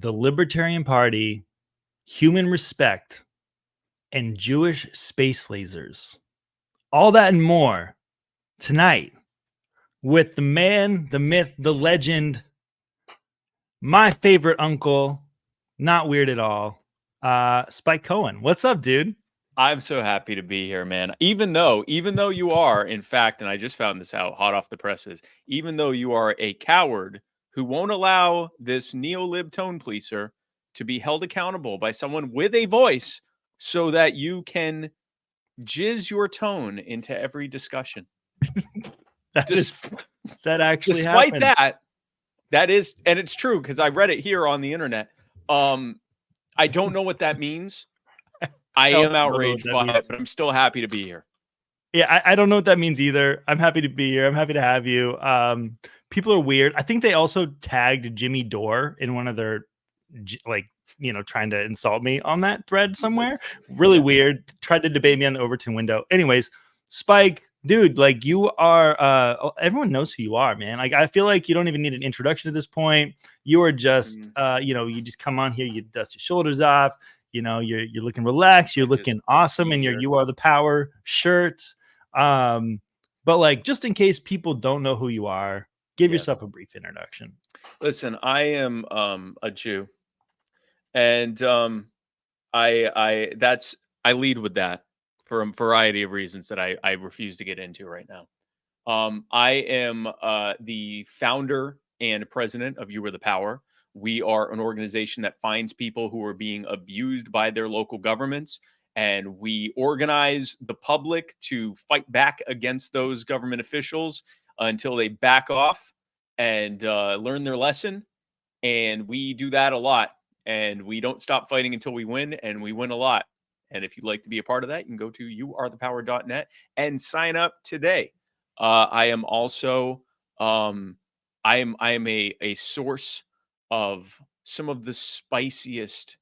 the Libertarian Party, human respect, and Jewish space lasers. All that and more tonight with the man, the myth, the legend, my favorite uncle, not weird at all, Spike Cohen. What's up, dude? I'm so happy to be here, man. Even though you are, in fact, and I just found this out hot off the presses, even though you are a coward who won't allow this neo-lib tone pleaser to be held accountable by someone with a voice so that you can jizz your tone into every discussion. That actually Despite happened. that is, and it's true because I read it here on the internet. I don't know what that means. I am outraged by it, but I'm still happy to be here. Yeah, I don't know what that means either. I'm happy to be here. I'm happy to have you. People are weird. I think they also tagged Jimmy Dore in one of their, trying to insult me on that thread somewhere. Really weird. Tried to debate me on the Overton window. Anyways, Spike, dude, like you are, everyone knows who you are, man. Like I feel like you don't even need an introduction at this point. You are just, you just come on here, you dust your shoulders off. You're looking relaxed, you're looking awesome in your You Are the Power shirt. But like, just in case people don't know who you are, give yourself a brief introduction. Listen, I am a Jew, and I lead with that for a variety of reasons that I refuse to get into right now. I am the founder and president of You Are the Power. We are an organization that finds people who are being abused by their local governments, and we organize the public to fight back against those government officials until they back off and learn their lesson. And we do that a lot, and we don't stop fighting until we win, and we win a lot. And if you'd like to be a part of that, you can go to youarethepower.net and sign up today. I am also I am a source of some of the spiciest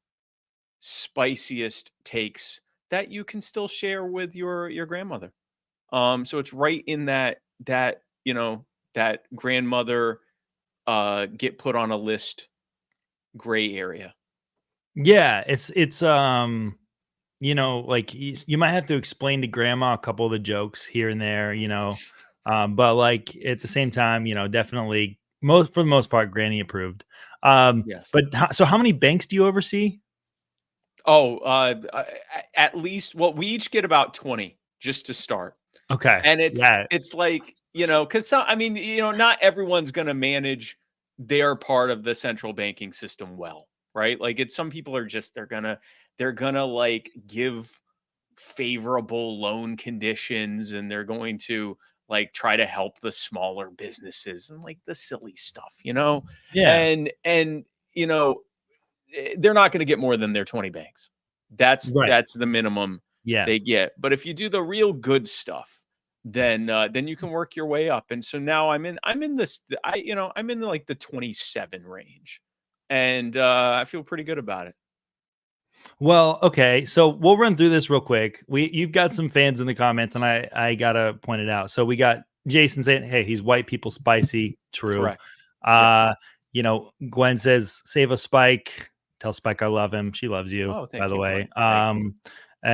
takes that you can still share with your grandmother. So it's right in that grandmother get put on a list gray area. Yeah, it's like you might have to explain to grandma a couple of the jokes here and there, but like at the same time, definitely for the most part, granny approved. Yes. But so how many banks do you oversee? Oh, at least, well, we each get about 20 just to start. Okay. And it's like, because not everyone's going to manage their part of the central banking system well, right? Like some people are just, they're gonna like give favorable loan conditions, and they're going to like try to help the smaller businesses and like the silly stuff, Yeah. And they're not going to get more than their 20 banks. That's the minimum they get. But if you do the real good stuff, then you can work your way up. And so now I'm in like the 27 range, and I feel pretty good about it. Well, okay, so we'll run through this real quick. You've got some fans in the comments, and I gotta point it out. So we got Jason saying, "Hey, he's white people spicy." True. Correct. Gwen says, "Save a Spike. Tell Spike I love him. She loves you." Oh, by the way.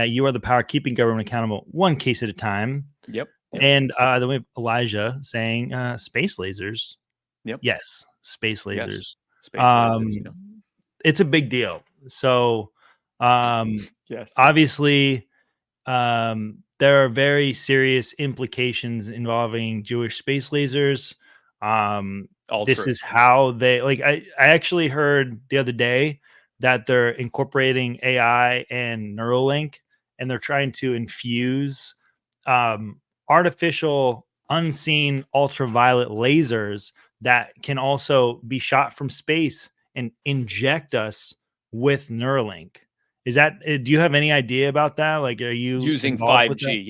You are the power, keeping government accountable one case at a time. Yep. And then we have Elijah saying, "Space lasers." Yep. Yes, space lasers. Yes. Space lasers. It's a big deal. So. Yes. Obviously, there are very serious implications involving Jewish space lasers. This is how they like. I actually heard the other day that they're incorporating AI and Neuralink, and they're trying to infuse artificial, unseen ultraviolet lasers that can also be shot from space and inject us with Neuralink. Is that, do you have any idea about that? Like, are you using 5G?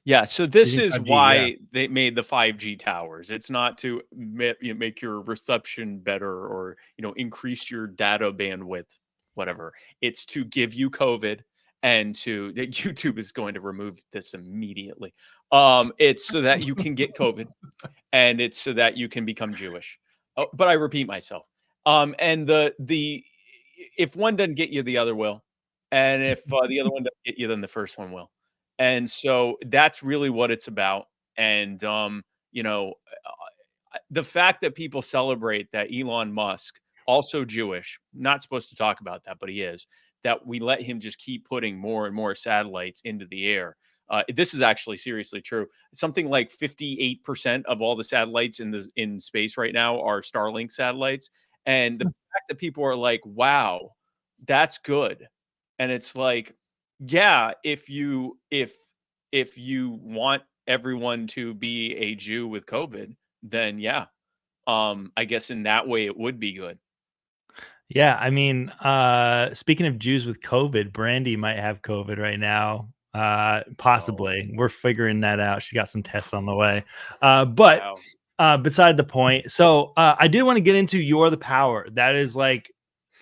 Yeah. So this is 5G, why they made the 5G towers. It's not to make your reception better or, increase your data bandwidth, whatever. It's to give you COVID, and YouTube is going to remove this immediately. It's so that you can get COVID, and it's so that you can become Jewish. But I repeat myself. And the if one doesn't get you, the other will. And if the other one doesn't get you, then the first one will. And so that's really what it's about. And, you know, the fact that people celebrate that Elon Musk, also Jewish, not supposed to talk about that, but he is, that we let him just keep putting more and more satellites into the air. This is actually seriously true. Something like 58% of all the satellites in space right now are Starlink satellites. And the fact that people are like, wow, that's good. And it's like, yeah, if you want everyone to be a Jew with COVID, then yeah, I guess in that way it would be good. Yeah, I mean, speaking of Jews with COVID, Brandy might have COVID right now. Oh, Possibly. We're figuring that out. She got some tests on the way. But wow. beside the point. So I did want to get into You're the Power. That is like,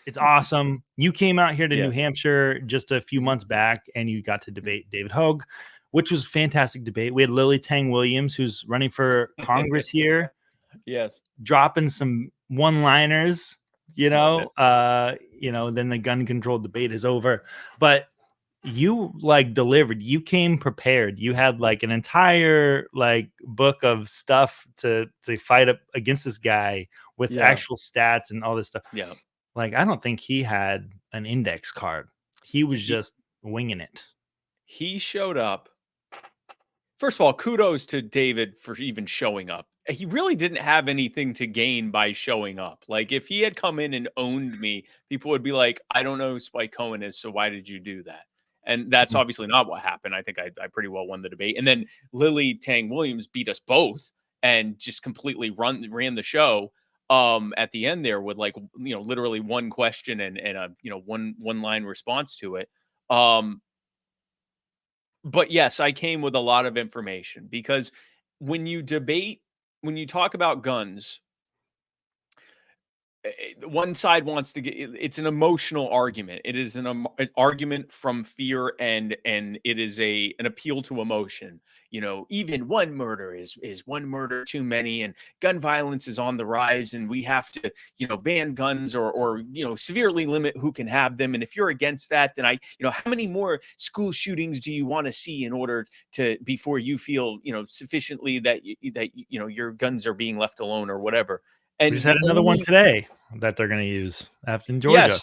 it's awesome. You came out here to New Yes. Hampshire just a few Mhm, months back and you got to mhm. debate David Hogue, which was a fantastic debate. We had Lily Tang Williams, who's running for Congress here, Yes. dropping some one-liners, Love it. then the gun control debate is over. But you like delivered. You came prepared. You had like an entire like book of stuff to fight up against this guy with Yeah. actual stats and all this stuff. Yeah. Like, I don't think he had an index card. He was He just winging it. he showed up. First of all, kudos to David for even showing up. He really didn't have anything to gain by showing up. Like, if he had come in and owned me, people would be like, I don't know who Spike Cohen is, so why did you do that? And that's Mm. obviously not what happened. I think I pretty well won the debate. And then Lily Tang Williams beat us both and just completely ran the show at the end there with like literally one question and a one line response to it. Um but yes, I came with a lot of information because when you debate, when you talk about guns, one side wants to get it's an emotional argument. It is an argument from fear and it is an appeal to emotion. Even one murder is one murder too many, and gun violence is on the rise, and we have to ban guns or severely limit who can have them. And if you're against that, then how many more school shootings do you want to see in order to before you feel sufficiently that your guns are being left alone or whatever. We And just had the another one only today that they're going to use after in Georgia.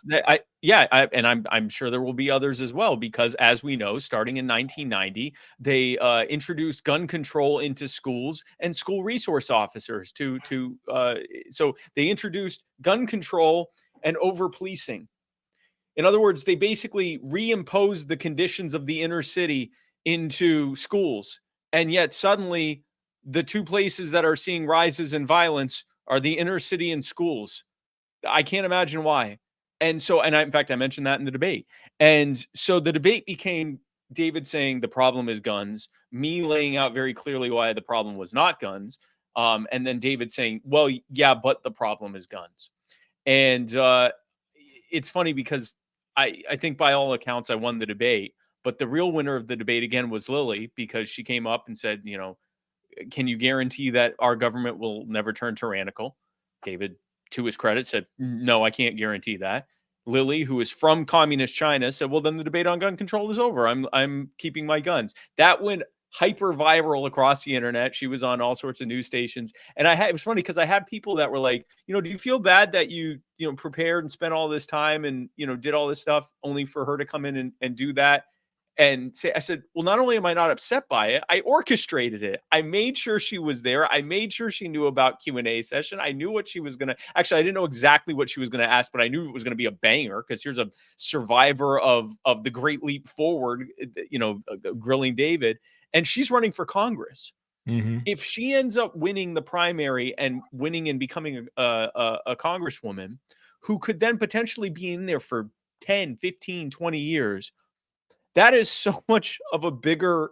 Yes, and I'm sure there will be others as well because as we know, starting in 1990, they introduced gun control into schools and school resource officers so they introduced gun control and over policing. In other words, they basically reimposed the conditions of the inner city into schools, and yet suddenly the two places that are seeing rises in violence are the inner city and schools. I can't imagine why. In fact, I mentioned that in the debate. And so the debate became David saying the problem is guns, me laying out very clearly why the problem was not guns, and then David saying, well, yeah, but the problem is guns. And it's funny because I think by all accounts I won the debate, but the real winner of the debate again was Lily because she came up and said, can you guarantee that our government will never turn tyrannical? David, to his credit, said, no, I can't guarantee that. Lily, who is from communist China, said, well, then the debate on gun control is over. I'm keeping my guns. That went hyper viral across the internet. She was on all sorts of news stations. And it was funny because I had people that were like, do you feel bad that you prepared and spent all this time and, did all this stuff only for her to come in and do that? And I said, well, not only am I not upset by it, I orchestrated it. I made sure she was there. I made sure she knew about Q&A session. I knew what she was going to, actually, I didn't know exactly what she was going to ask, but I knew it was going to be a banger because here's a survivor of the Great Leap Forward, grilling David, and she's running for Congress. Mm-hmm. If she ends up winning the primary and winning and becoming a congresswoman who could then potentially be in there for 10, 15, 20 years, that is so much of a bigger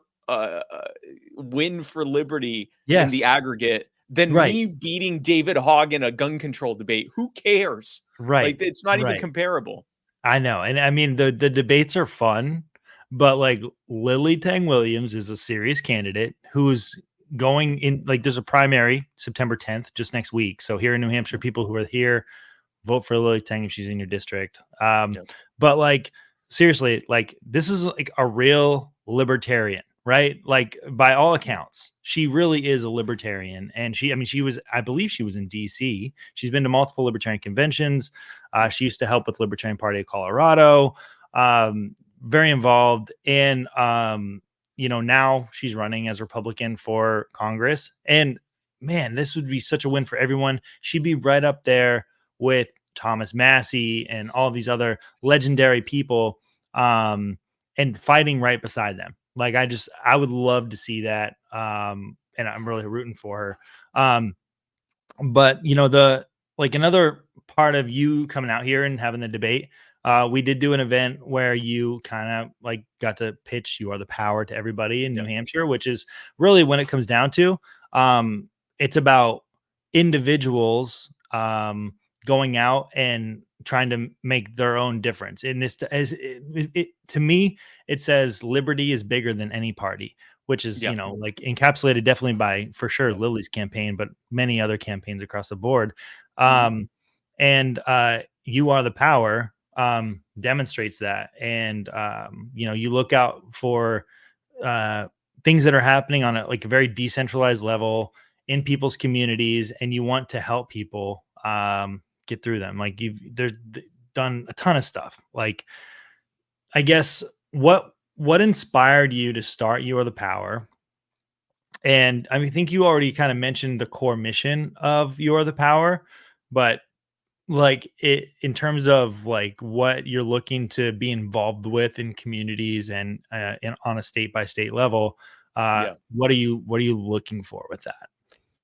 win for liberty in the Yes. aggregate than Right. me beating David Hogg in a gun control debate. Who cares? Right. Like, it's not even Right. comparable. I know. And I mean, the debates are fun, but like Lily Tang Williams is a serious candidate who's going in. Like, there's a primary September 10th, just next week. So here in New Hampshire, people who are here vote for Lily Tang if she's in your district. Yeah. But like seriously, like this is like a real libertarian, right? Like by all accounts, she really is a libertarian. And she, I mean, she was, I believe she was in DC. She's been to multiple libertarian conventions. Yeah. She used to help with Libertarian Party of Colorado. Very involved. And now she's running as Republican for Congress. And man, this would be such a win for everyone. She'd be right up there with Thomas Massey and all these other legendary people, and fighting right beside them. Like I would love to see that. And I'm really rooting for her. But the like another part of you coming out here and having the debate, we did do an event where you kind of like got to pitch "You Are the Power" to everybody in New Hampshire, which is really, when it comes down to, it's about individuals going out and trying to make their own difference in this. As to me, it says liberty is bigger than any party, which is, Yeah. like encapsulated definitely by, for sure, Yeah. Lily's campaign, but many other campaigns across the board. Mhm. And You Are the Power demonstrates that. And, you look out for things that are happening on a very decentralized level in people's communities, and you want to help people get through them. Like there's done a ton of stuff. Like, I guess what inspired you to start You Are the Power? And I mean, I think you already kind of mentioned the core mission of You Are the Power, but like it in terms of like what you're looking to be involved with in communities and on a state by state level, Yeah. what are you looking for with that?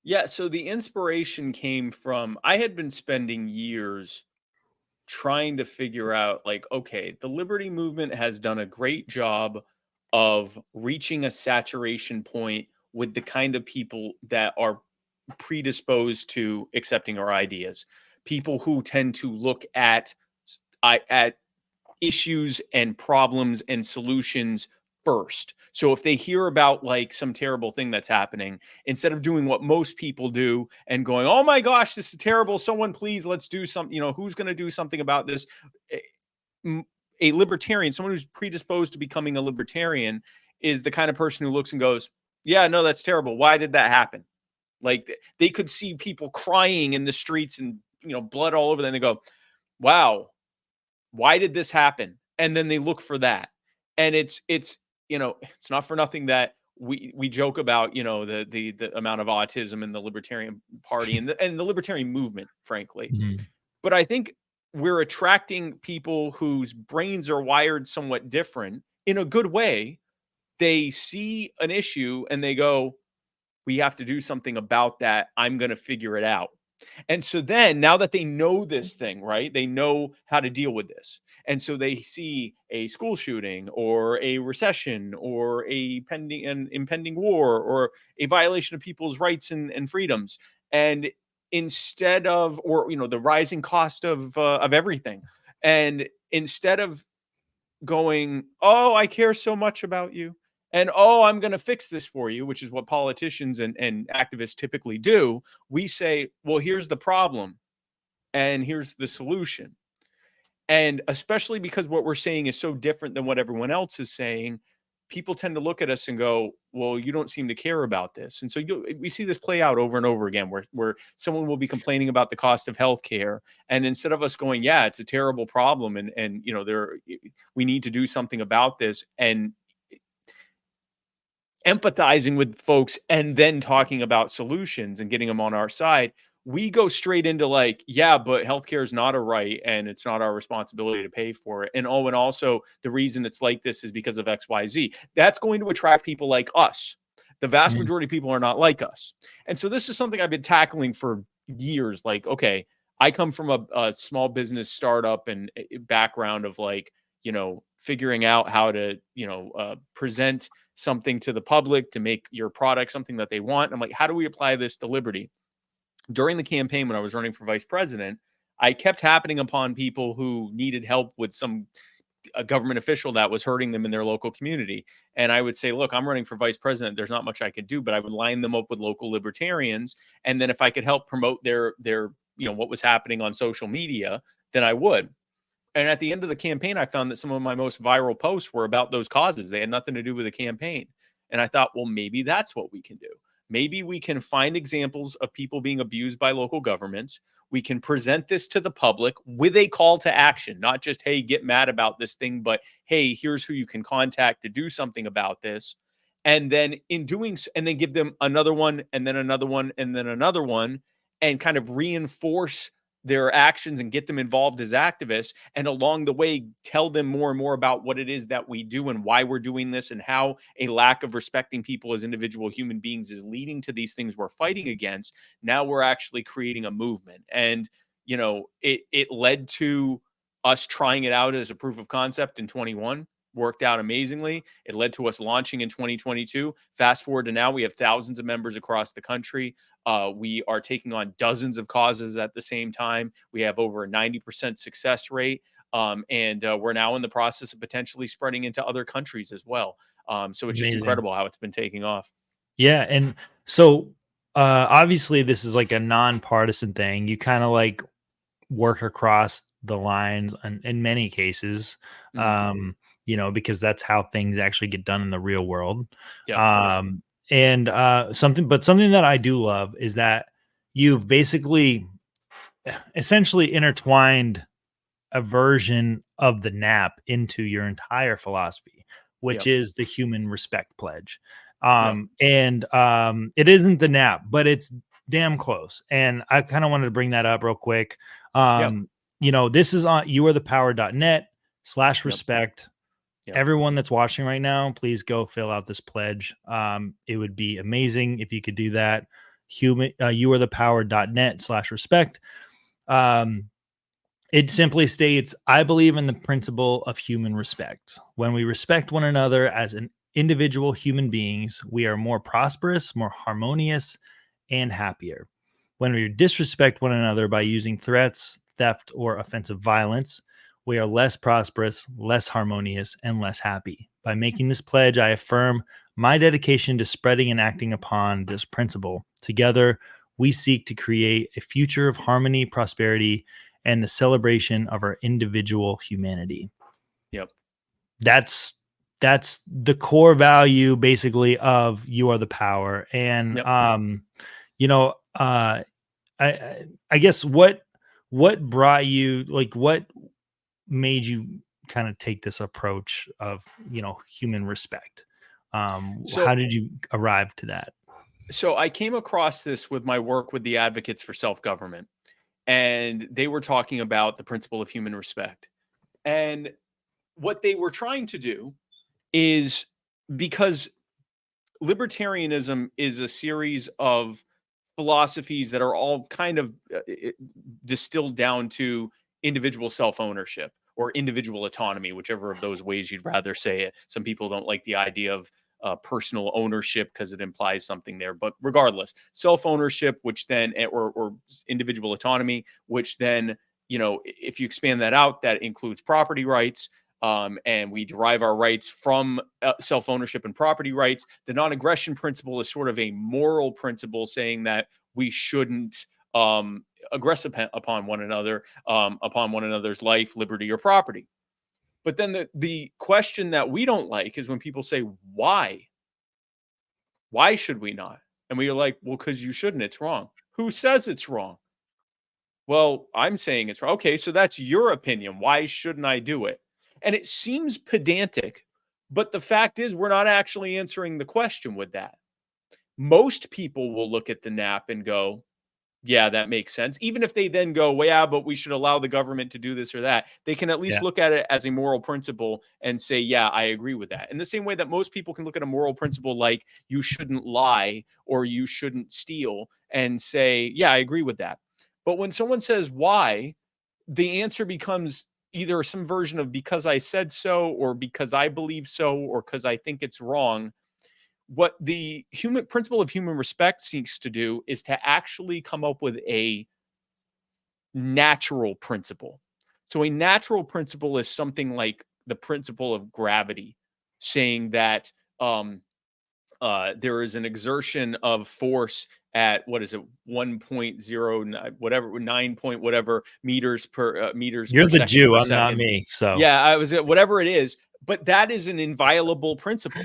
Yeah. So the inspiration came from, I had been spending years trying to figure out, like, okay, the liberty movement has done a great job of reaching a saturation point with the kind of people that are predisposed to accepting our ideas. People who tend to look at issues and problems and solutions first. So if they hear about like some terrible thing that's happening, instead of doing what most people do and going, "Oh my gosh, this is terrible. Someone please, let's do something, who's going to do something about this?" A a libertarian, someone who's predisposed to becoming a libertarian, is the kind of person who looks and goes, "Yeah, no, that's terrible. Why did that happen?" Like they could see people crying in the streets and blood all over them. They go, "Wow, why did this happen?" And then they look for that. And it's not for nothing that we joke about, the amount of autism in the Libertarian Party and the libertarian movement, frankly. Mhm. But I think we're attracting people whose brains are wired somewhat different in a good way. They see an issue and they go, "We have to do something about that. I'm going to figure it out." And so then, now that they know this thing, right? They know how to deal with this. And so they see a school shooting or a recession or a pending an impending war or a violation of people's rights and freedoms. And instead of, or the rising cost of everything. And instead of going, "Oh, I care so much about you," and "Oh, I'm going to fix this for you," which is what politicians and activists typically do, we say, "Well, here's the problem and here's the solution." And especially because what we're saying is so different than what everyone else is saying, people tend to look at us and go, "Well, you don't seem to care about this." And so we see this play out over and over again, where someone will be complaining about the cost of healthcare, and instead of us going, "Yeah, it's a terrible problem, and we need to do something about this," and empathizing with folks and then talking about solutions and getting them on our side, we go straight into like, "Yeah, but healthcare is not a right and it's not our responsibility to pay for it. And oh, and also the reason it's like this is because of XYZ." That's going to attract people like us. The vast Mhm. majority of people are not like us. And so this is something I've been tackling for years. Like, okay, I come from a small business startup and background of like, figuring out how to, present something to the public to make your product something that they want. I'm like, how do we apply this to liberty? During the campaign, when I was running for vice president, I kept happening upon people who needed help with a government official that was hurting them in their local community. And I would say, "Look, I'm running for vice president. There's not much I could do," but I would line them up with local libertarians. And then if I could help promote their what was happening on social media than I would. And at the end of the campaign, I found that some of my most viral posts were about those causes. They had nothing to do with the campaign. And I thought, well, maybe that's what we can do. Maybe we can find examples of people being abused by local governments. We can present this to the public with a call to action, not just, hey, get mad about this thing, but hey, here's who you can contact to do something about this. And then in doing so, and then give them another one, and then another one, and then another one, and kind of reinforce their actions and get them involved as activists, and along the way tell them more and more about what it is that we do and why we're doing this, and how a lack of respecting people as individual human beings is leading to these things we're fighting against. Now we're actually creating a movement. And it led to us trying it out as a proof of concept in 21. Worked out amazingly. It led to us launching in 2022. Fast forward to now, we have thousands of members across the country. We are taking on dozens of causes at the same time. We have over a 90% success rate. And we're now in the process of potentially spreading into other countries as well. So it's just Amazing. incredible how it's been taking off. Yeah, and so obviously this is like a nonpartisan thing. You kind of like work across the lines in many cases, Mhm. because that's how things actually get done in the real world. Yep. And something that I do love is that you've basically essentially intertwined a version of the nap into your entire philosophy, which Yep. is the human respect pledge. Yep. It isn't the nap, but it's damn close. And I kind of wanted to bring that up real quick. Yep. This is on Yep. youarethepower.net/respect. Yep. Everyone that's watching right now, please go fill out this pledge. It would be amazing if you could do that. Youarethepower.net/respect. It simply states, I believe in the principle of human respect. When we respect one another as an individual human beings, we are more prosperous, more harmonious, and happier. When we disrespect one another by using threats, theft, or offensive violence, we are less prosperous, less harmonious, and less happy. By making this pledge, I affirm my dedication to spreading and acting upon this principle. Together, we seek to create a future of harmony, prosperity, and the celebration of our individual humanity. Yep. That's the core value basically of You Are the Power. And Yep. I guess what brought you, like, what made you kind of take this approach of human respect? How So did you arrive to that? so I came across this with my work with the Advocates for Self-Government, and they were talking about the principle of human respect. And what they were trying to do is, because libertarianism is a series of philosophies that are all kind of distilled down to individual self-ownership or individual autonomy, whichever of those ways you'd rather say it. Some people don't like the idea of personal ownership because it implies something there, but regardless, self-ownership, which then or individual autonomy, which then, if you expand that out, that includes property rights. And we derive our rights from self-ownership and property rights. The non-aggression principle is sort of a moral principle saying that we shouldn't aggress upon one another, upon one another's life, liberty, or property. But then the question that we don't like is when people say, why? Why should we not? And we are like, well, because you shouldn't. It's wrong. Who says it's wrong? Well, I'm saying it's wrong. Okay, so that's your opinion. Why shouldn't I do it? And it seems pedantic, but the fact is, we're not actually answering the question with that. Most people will look at the nap and go, yeah, that makes sense. Even if they then go, well, yeah, but we should allow the government to do this or that, they can at least Yeah. look at it as a moral principle and say, yeah, I agree with that. In the same way that most people can look at a moral principle like you shouldn't lie or you shouldn't steal and say, yeah, I agree with that. But when someone says why, the answer becomes either some version of because I said so, or because I believe so, or because I think it's wrong. What the human principle of human respect seeks to do is to actually come up with a natural principle. So a natural principle is something like the principle of gravity, saying that there is an exertion of force at, what is it, 1.09 whatever, 9 point whatever meters per You're the second Jew. per I'm not second. me. So Yeah, I was whatever it is, but that is an inviolable principle.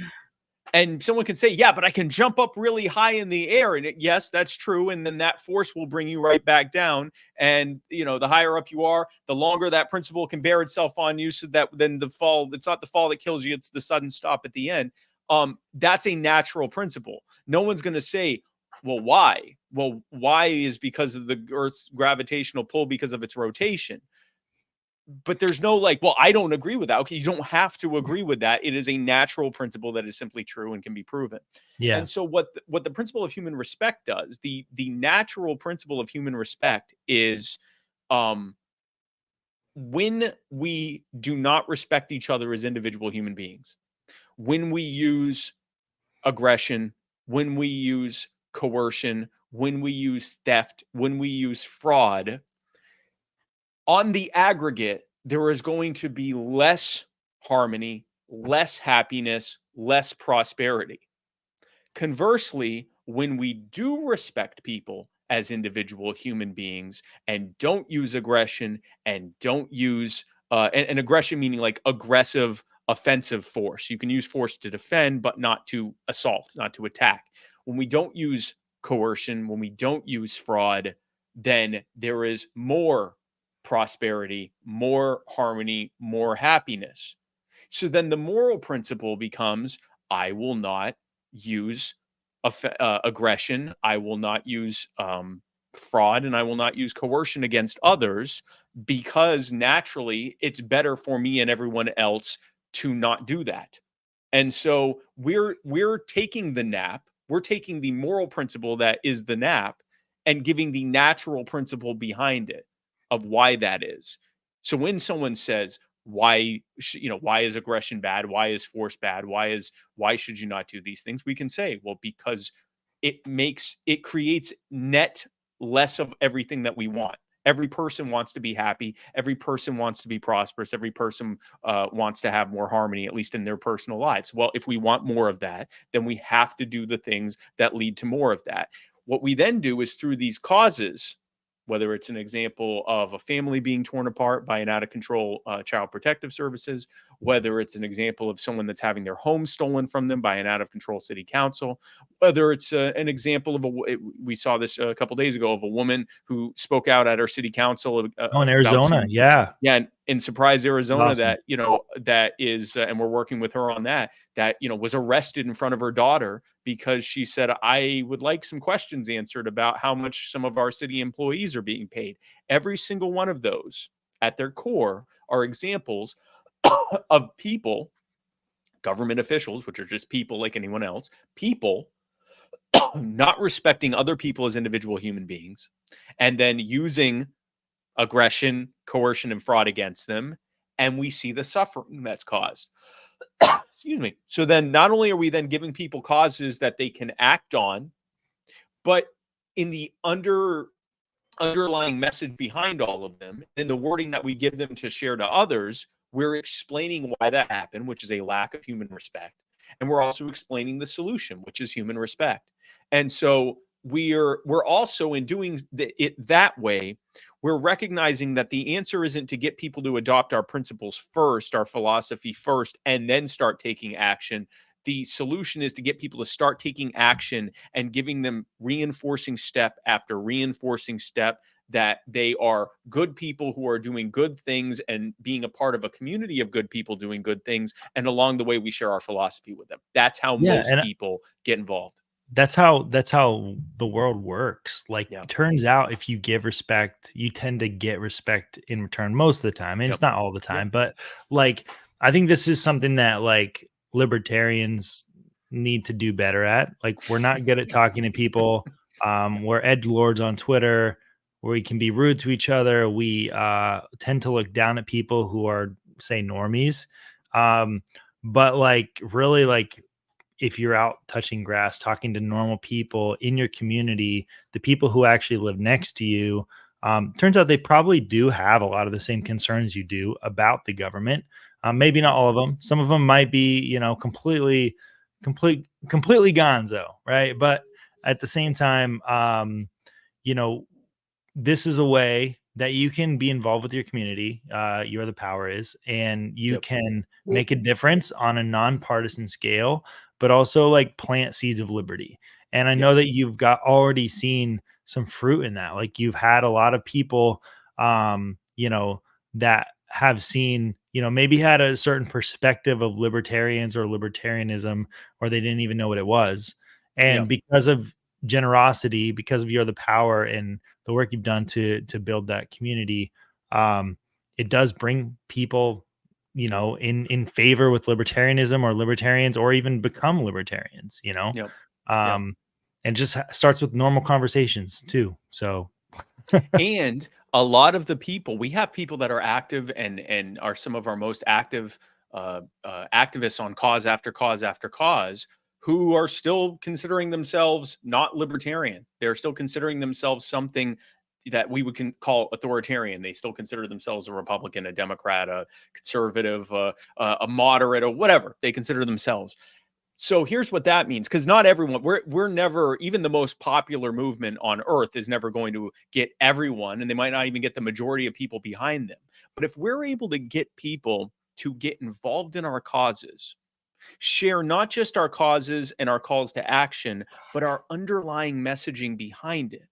And someone can say, yeah, but I can jump up really high in the air. And yes, that's true. And then that force will bring you right back down. And, the higher up you are, the longer that principle can bear itself on you, so that then the fall, it's not the fall that kills you, it's the sudden stop at the end. That's a natural principle. No one's going to say, well, why? Well, why is because of the Earth's gravitational pull, because of its rotation. But there's no like, well, I don't agree with that. Okay, you don't have to agree with that. It is a natural principle that is simply true and can be proven. yeah, And so what the principle of human respect does, the natural principle of human respect is, when we do not respect each other as individual human beings, when we use aggression, when we use coercion, when we use theft, when we use fraud, on the aggregate, there is going to be less harmony, less happiness, less prosperity. Conversely, when we do respect people as individual human beings and don't use aggression and don't use, and aggression meaning like aggressive, offensive force. You can use force to defend, but not to assault, not to attack. When we don't use coercion, when we don't use fraud, then there is more prosperity, more harmony, more happiness. So then the moral principle becomes, I will not use aggression. I will not use fraud, and I will not use coercion against others, because naturally it's better for me and everyone else to not do that. And so we're taking the nap, we're taking the moral principle that is the nap and giving the natural principle behind it of why that is. So when someone says, why is aggression bad, why is force bad, why should you not do these things, we can say, well, because it creates net less of everything that we want. Every person wants to be happy, every person wants to be prosperous, every person wants to have more harmony, at least in their personal lives. Well, if we want more of that, then we have to do the things that lead to more of that. What we then do is, through these causes, whether it's an example of a family being torn apart by an out of control child protective services, whether it's an example of someone that's having their home stolen from them by an out of control city council, whether it's an example of we saw this a couple days ago, of a woman who spoke out at our city council in about Arizona, yeah, in Surprise, Arizona, awesome. that is, and we're working with her on that, was arrested in front of her daughter because she said, I would like some questions answered about how much some of our city employees are being paid. Every single one of those, at their core, are examples of people, government officials, which are just people like anyone else, people not respecting other people as individual human beings, and then using aggression, coercion, and fraud against them. And we see the suffering that's caused. Excuse me. So then not only are we then giving people causes that they can act on, but in the underlying message behind all of them, in the wording that we give them to share to others, we're explaining why that happened, which is a lack of human respect. And we're also explaining the solution, which is human respect. And so we're also, in doing it that way, we're recognizing that the answer isn't to get people to adopt our principles first, our philosophy first, and then start taking action. The solution is to get people to start taking action and giving them reinforcing step after reinforcing step that they are good people who are doing good things and being a part of a community of good people doing good things. And along the way, we share our philosophy with them. That's how most people get involved. That's how the world works. Like, Yeah. it turns out, if you give respect, you tend to get respect in return most of the time. And it's not all the time, but like, I think this is something that like libertarians need to do better at. Like, we're not good at talking to people. We're edgelords on Twitter, where we can be rude to each other. We tend to look down at people who are, say, normies. But like, really, like, if you're out touching grass, talking to normal people in your community, the people who actually live next to you, turns out they probably do have a lot of the same concerns you do about the government. Maybe not all of them. Some of them might be, completely gonzo, right? But at the same time, you know, this is a way that you can be involved with your community. You're the power is, and you Yep. can make a difference on a nonpartisan scale, but also like plant seeds of liberty. And I Yep. know that you've got already seen some fruit in that. Like you've had a lot of people, that have seen, maybe had a certain perspective of libertarians or libertarianism, or they didn't even know what it was. And Yep. because of generosity, because of you're the power and the work you've done to build that community, it does bring people, in favor with libertarianism or libertarians, or even become libertarians, Yep. Yep. um, and just starts with normal conversations too. So And a lot of the people, we have people that are active and are some of our most active activists on cause after cause after cause, who are still considering themselves not libertarian. They're still considering themselves something that we would call authoritarian. They still consider themselves a Republican, a Democrat, a conservative, a moderate, or whatever they consider themselves. So here's what that means, because not everyone, we're never, even the most popular movement on earth is never going to get everyone, and they might not even get the majority of people behind them. But if we're able to get people to get involved in our causes, share not just our causes and our calls to action, but our underlying messaging behind it,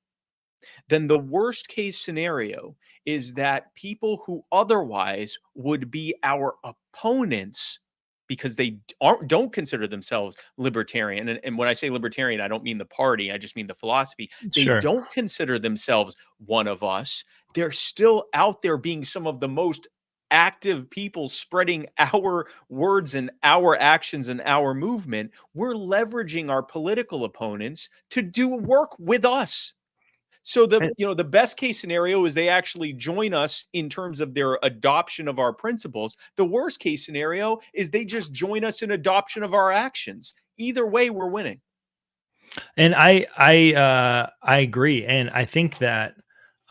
then the worst case scenario is that people who otherwise would be our opponents, because they don't consider themselves libertarian, and when I say libertarian, I don't mean the party, I just mean the philosophy. They sure. don't consider themselves one of us. They're still out there being some of the most active people spreading our words and our actions and our movement. We're leveraging our political opponents to do work with us. So Eh, the best case scenario is they actually join us in terms of their adoption of our principles. The worst case scenario is they just join us in adoption of our actions. Either way, we're winning. And I agree, and I think that,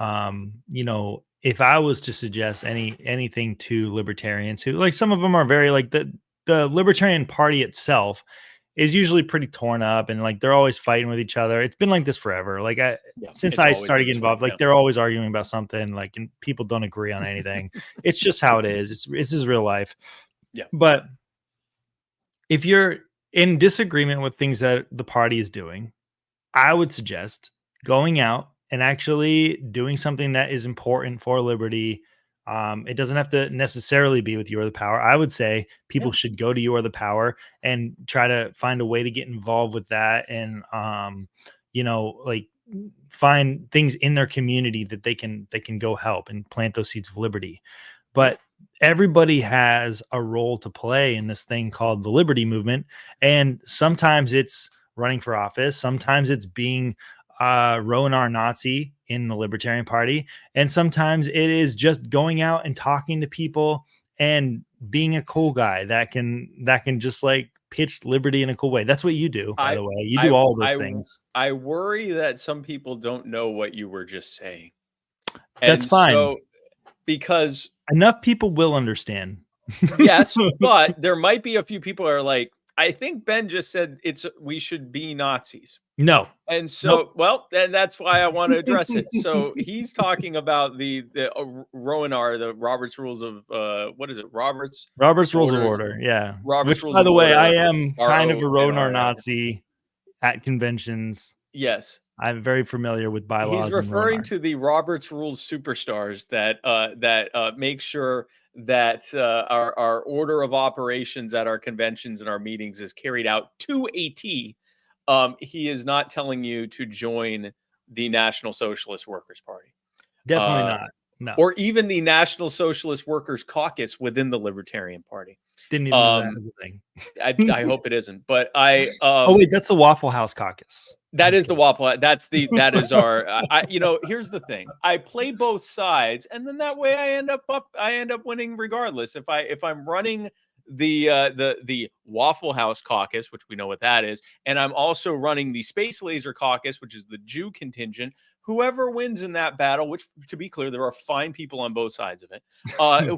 if I was to suggest anything to libertarians, who, like, some of them are very, like, the libertarian party itself is usually pretty torn up, and like they're always fighting with each other. It's been like this forever. Like, Yeah, since it's I always started been getting this way. involved, like Yeah. they're always arguing about something, like, and people don't agree on anything. It's just how it is. It's just real life. Yeah. But if you're in disagreement with things that the party is doing, I would suggest going out and actually doing something that is important for liberty. It doesn't have to necessarily be with You Are the Power. I would say people Yeah. should go to You Are the Power and try to find a way to get involved with that, and like, find things in their community that they can go help and plant those seeds of liberty. Yeah. But everybody has a role to play in this thing called the liberty movement. And sometimes it's running for office, sometimes it's being Rowan R. Nazi in the Libertarian Party, and sometimes it is just going out and talking to people and being a cool guy that can just like pitch liberty in a cool way. That's what you do, by I the way. You do I all those I things. I worry that some people don't know what you were just saying. That's And fine. so, because Enough people will understand. yes, but there might be a few people who are like, I think Ben just said we should be Nazis. No. And Nope. so, well, then that's why I want to address it. So he's talking about the Rowan, the Robert's Rules of what is it? Robert's Rules of Orders, Order, yeah. Robert's Which, Rules by of the way, I Order, am kind of a Ronar RONRA. Nazi at conventions. Yes. I'm very familiar with He's bylaws and referring Ronar. to the Roberts Rules superstars that make sure that our order of operations at our conventions and our meetings is carried out to a T. He is not telling you to join the National Socialist Workers Party, Definitely uh, not. No. or even the National Socialist Workers Caucus within the Libertarian Party. Didn't even know that Um, was a thing. I hope it isn't, but Oh, wait, that's the Waffle House caucus. I'm that just is the kidding. waffle. That is our. Here's the thing. I play both sides, and then that way I end up winning regardless. If I'm running the Waffle House caucus, which we know what that is, and I'm also running the Space Laser caucus, which is the Jew contingent. Whoever wins in that battle, which, to be clear, there are fine people on both sides of it.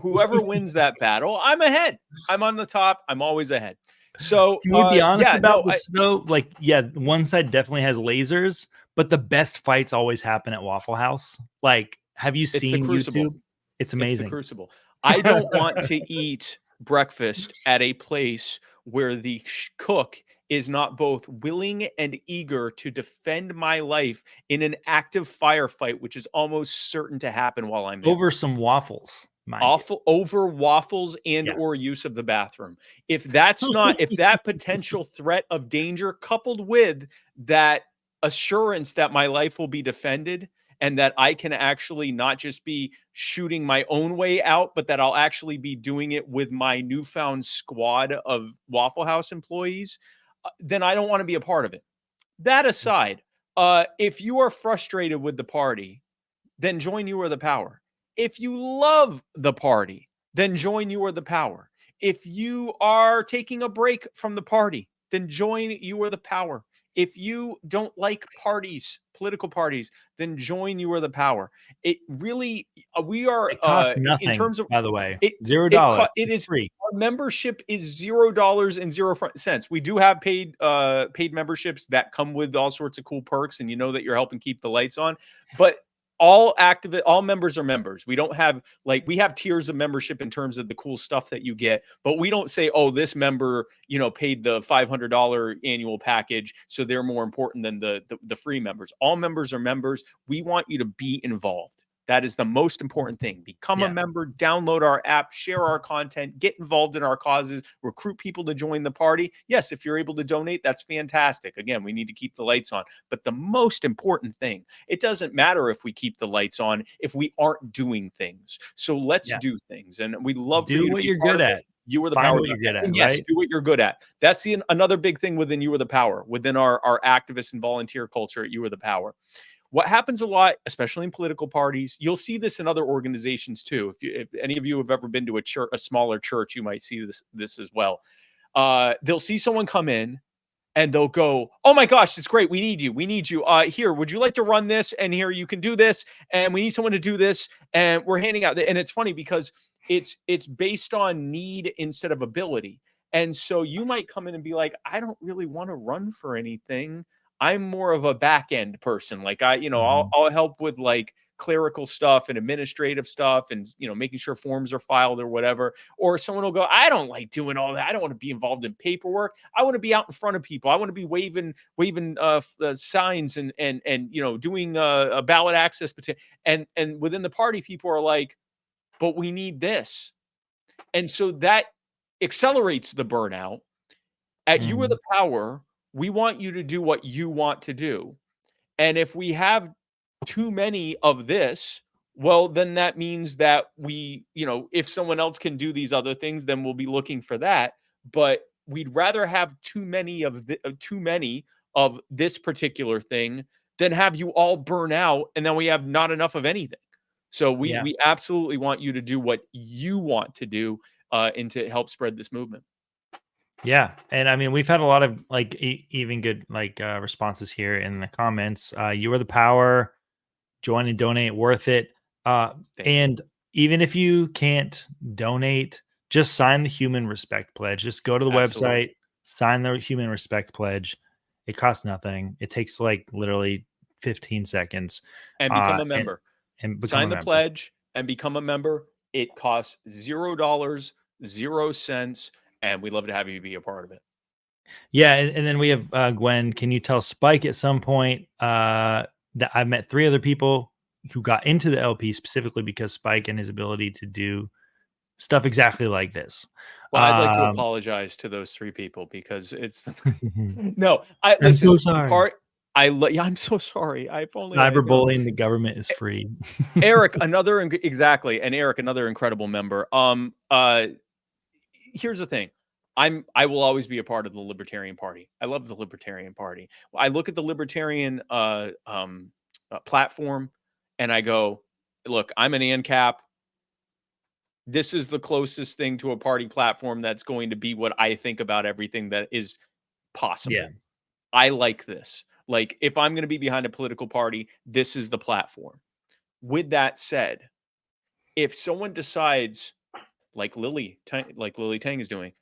Whoever wins that battle, I'm ahead. I'm on the top. I'm always ahead. So, Can we be honest yeah, no, about this though? Like, yeah, one side definitely has lasers, but the best fights always happen at Waffle House. Like, have you it's the seen Crucible. YouTube? It's It's the amazing. Crucible. I don't want to eat breakfast at a place where the cook is not both willing and eager to defend my life in an active firefight, which is almost certain to happen while I'm there. Over some waffles, mind you. Awful over waffles and Yeah. or use of the bathroom. If that potential threat of danger coupled with that assurance that my life will be defended and that I can actually not just be shooting my own way out, but that I'll actually be doing it with my newfound squad of Waffle House employees, then I don't want to be a part of it. That aside, if you are frustrated with the party, then join You Are the Power. If you love the party, then join You Are the Power. If you are taking a break from the party, then join You Are the Power. If you don't like parties, political parties, then join You Are the Power. It really, we are, It costs in nothing, terms of by the way. it, $0. it It's is, free. our membership is $0 and 0 cents. We do have paid memberships that come with all sorts of cool perks, and you know that you're helping keep the lights on. But all members are members. We don't have we have tiers of membership in terms of the cool stuff that you get, but we don't say, oh, this member, paid the $500 annual package, so they're more important than the free members. All members are members. We want you to be involved. That is the most important thing. Become a member, download our app, share our content, get involved in our causes, recruit people to join the party. Yes, if you're able to donate, that's fantastic. Again, we need to keep the lights on. But the most important thing, it doesn't matter if we keep the lights on if we aren't doing things. So let's do things. And we'd love for Do you to what be you're part good of it. at. You Are the Find Power. what you're good at, And yes, right? do what you're good at. That's another big thing within You Are the Power, within our activist and volunteer culture at You Are the Power. What happens a lot, especially in political parties, you'll see this in other organizations too. If any of you have ever been to a smaller church, you might see this as well. They'll see someone come in and they'll go, "Oh my gosh, it's great. We need you. We need you. Here, would you like to run this? And here you can do this. And we need someone to do this. And we're handing out." And it's funny because it's based on need instead of ability. And so you might come in and be like, "I don't really want to run for anything. I'm more of a back end person. Like I'll help with clerical stuff and administrative stuff and making sure forms are filed or whatever." Or someone will go, "I don't like doing all that. I don't want to be involved in paperwork. I want to be out in front of people. I want to be waving signs and doing a ballot access petition." And within the party, people are like, "But we need this." And so that accelerates the burnout. At You Are the Power, we want you to do what you want to do. And if we have too many of this, well, then that means that if someone else can do these other things, then we'll be looking for that. But we'd rather have too many of this particular thing than have you all burn out and then we have not enough of anything. So we absolutely want you to do what you want to do and to help spread this movement. Yeah, and I mean, we've had a lot of even good responses here in the comments. You Are the Power. Join and donate, worth it. And even if you can't donate, just sign the Human Respect Pledge. Just go to the Absolutely. website, sign the Human Respect Pledge. It costs nothing. It takes literally 15 seconds. And Uh, become a and member. and become Sign a the member. pledge and become a member. It costs $0, 0 cents, and we'd love to have you be a part of it. Yeah, and then we have Gwen. Can you tell Spike at some point that I've met 3 other people who got into the LP specifically because Spike and his ability to do stuff exactly like this. Well, I'd like to apologize to those 3 people because it's no. I'm Listen. so The sorry. part yeah, I'm so sorry. If only I knew. Cyberbullying the government is free. Eric, exactly, and Eric, another incredible member. Here's the thing. I will always be a part of the Libertarian Party. I love the Libertarian Party. I look at the Libertarian platform and I go, look, I'm an ANCAP. This is the closest thing to a party platform that's going to be what I think about everything that is possible. Yeah. I like this. Like, if I'm going to be behind a political party, this is the platform. With that said, if someone decides, like Lily Tang is doing,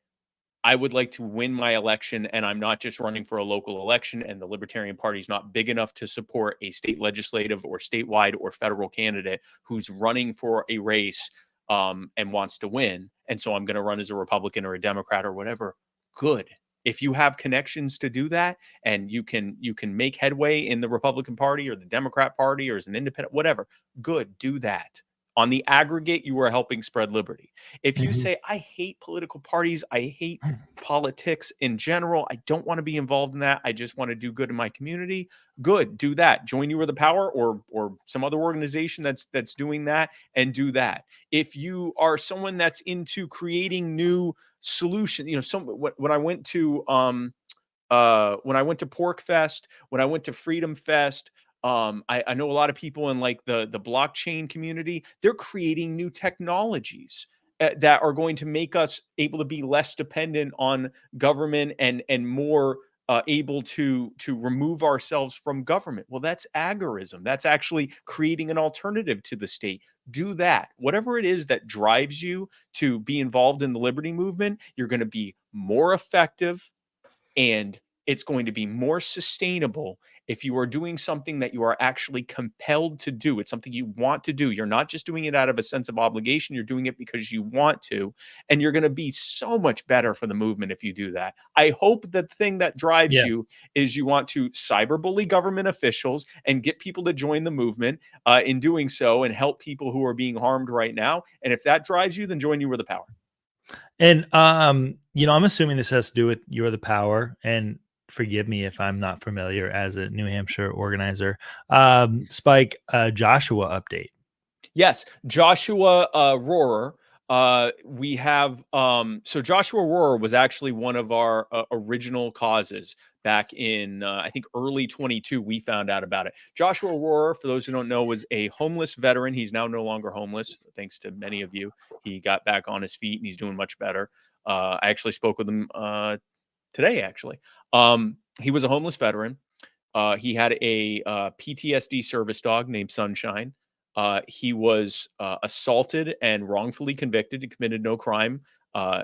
I would like to win my election, and I'm not just running for a local election, and the Libertarian Party is not big enough to support a state legislative or statewide or federal candidate who's running for a race and wants to win. And so I'm going to run as a Republican or a Democrat or whatever. Good. If you have connections to do that, and you can make headway in the Republican Party or the Democrat Party or as an independent, whatever, good, do that. On the aggregate, you are helping spread liberty. If you say, I hate political parties, I hate politics in general, I don't want to be involved in that, I just want to do good in my community, good, do that. Join You Are the Power, or some other organization that's doing that, and do that. If you are someone that's into creating new solutions, when I went to Pork Fest, when I went to Freedom Fest, I know a lot of people in like the blockchain community. They're creating new technologies that are going to make us able to be less dependent on government and more able to remove ourselves from government. Well, that's agorism. That's actually creating an alternative to the state. Do that. Whatever it is that drives you to be involved in the liberty movement, you're going to be more effective, and it's going to be more sustainable if you are doing something that you are actually compelled to do. It's something you want to do. You're not just doing it out of a sense of obligation. You're doing it because you want to. And you're going to be so much better for the movement if you do that. I hope the thing that drives you is you want to cyberbully government officials and get people to join the movement in doing so, and help people who are being harmed right now. And if that drives you, then join You Are the Power. And I'm assuming this has to do with You Are the Power, and forgive me if I'm not familiar as a New Hampshire organizer. Spike, Joshua update. Yes, Joshua Rohrer. We have so Joshua Rohrer was actually one of our original causes back in I think early 22. We found out about it. Joshua Rohrer, for those who don't know, was a homeless veteran. He's now no longer homeless, thanks to many of you. He got back on his feet and he's doing much better. I actually spoke with him today. Actually, he was a homeless veteran. He had a PTSD service dog named Sunshine. He was assaulted and wrongfully convicted. He committed no crime.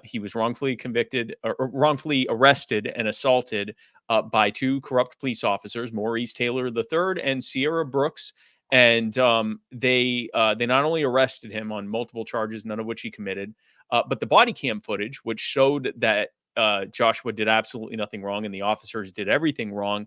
He was wrongfully convicted or wrongfully arrested and assaulted by two corrupt police officers, Maurice Taylor III and Sierra Brooks. And they not only arrested him on multiple charges, none of which he committed, but the body cam footage, which showed that Joshua did absolutely nothing wrong and the officers did everything wrong.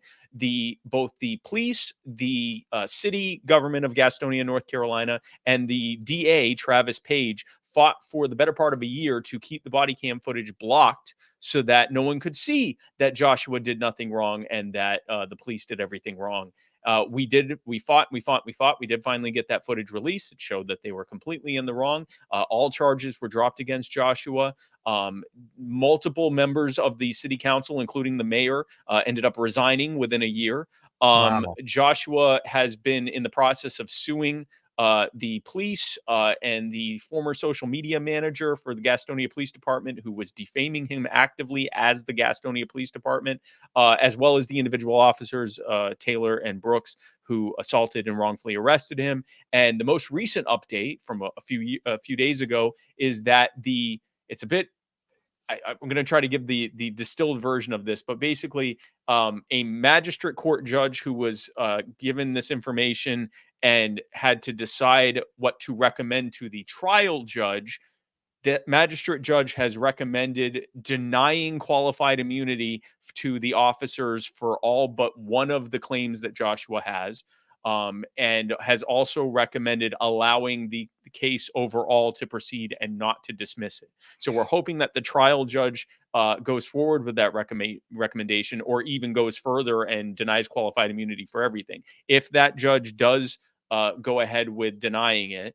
Both the police, the city government of Gastonia, North Carolina, and the DA, Travis Page, fought for the better part of a year to keep the body cam footage blocked so that no one could see that Joshua did nothing wrong and that the police did everything wrong. We fought. We did finally get that footage released. It showed that they were completely in the wrong. All charges were dropped against Joshua. Multiple members of the city council, including the mayor, ended up resigning within a year. Wow. Joshua has been in the process of suing the police and the former social media manager for the Gastonia Police Department, who was defaming him actively as the Gastonia Police Department, as well as the individual officers, Taylor and Brooks, who assaulted and wrongfully arrested him. And the most recent update from a few days ago is that it's a bit. I'm going to try to give the distilled version of this, but basically, a magistrate court judge who was given this information and had to decide what to recommend to the trial judge. The magistrate judge has recommended denying qualified immunity to the officers for all but one of the claims that Joshua has, and has also recommended allowing the case overall to proceed and not to dismiss it. So we're hoping that the trial judge goes forward with that recommendation, or even goes further and denies qualified immunity for everything. If that judge does go ahead with denying it,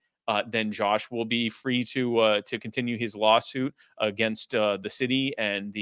then Josh will be free to continue his lawsuit against the city and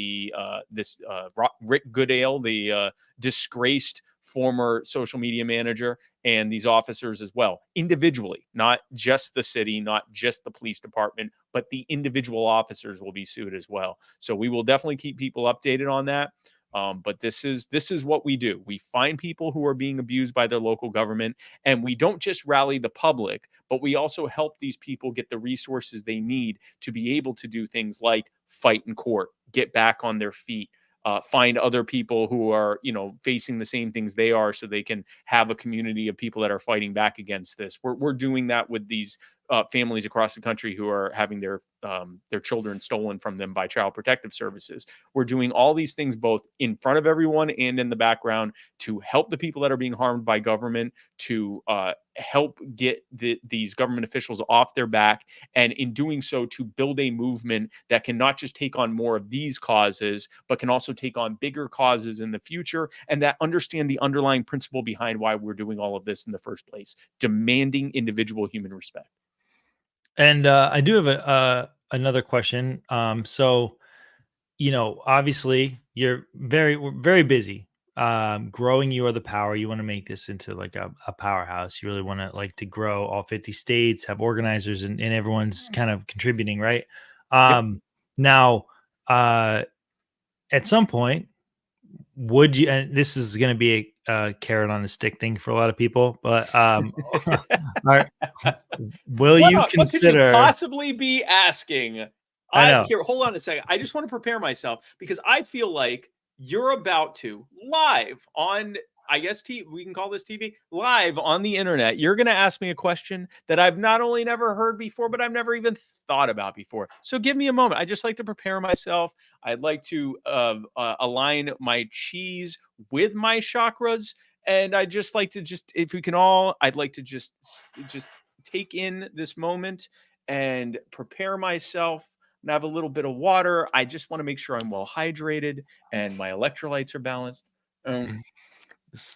Rick Goodale, the disgraced former social media manager, and these officers as well, individually, not just the city, not just the police department, but the individual officers will be sued as well. So we will definitely keep people updated on that. But this is what we do. We find people who are being abused by their local government, and we don't just rally the public, but we also help these people get the resources they need to be able to do things like fight in court, get back on their feet, find other people who are, facing the same things they are, so they can have a community of people that are fighting back against this. We're doing that with these families across the country who are having their children stolen from them by child protective services. We're doing all these things both in front of everyone and in the background to help the people that are being harmed by government, to help get these government officials off their back, and in doing so to build a movement that can not just take on more of these causes, but can also take on bigger causes in the future, and that understand the underlying principle behind why we're doing all of this in the first place: demanding individual human respect. And I do have another question. So, obviously you're very busy growing You Are the Power. You want to make this into like a powerhouse. You really want to like to grow all 50 states, have organizers, and everyone's kind of contributing, right? Yep. Now, at some point, would you, and this is going to be a carrot on a stick thing for a lot of people, but are, will you What could you consider? possibly be asking? I know. Here, hold on a second. I just want to prepare myself because I feel like you're about to live on, I guess we can call this TV, live on the internet. You're going to ask me a question that I've not only never heard before, but I've never even thought about before. So give me a moment. I just like to prepare myself. I'd like to align my cheese with my chakras, and I just like to if we can all, I'd like to just take in this moment and prepare myself and have a little bit of water. I just want to make sure I'm well hydrated and my electrolytes are balanced.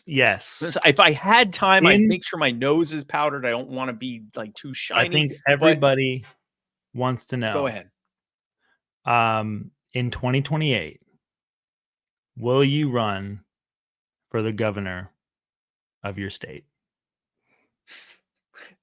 Yes. If I had time, I'd In make sure my nose is powdered. I don't want to be like too I shiny, think but everybody wants to go know, ahead. in 2028, will you run for the governor of your state?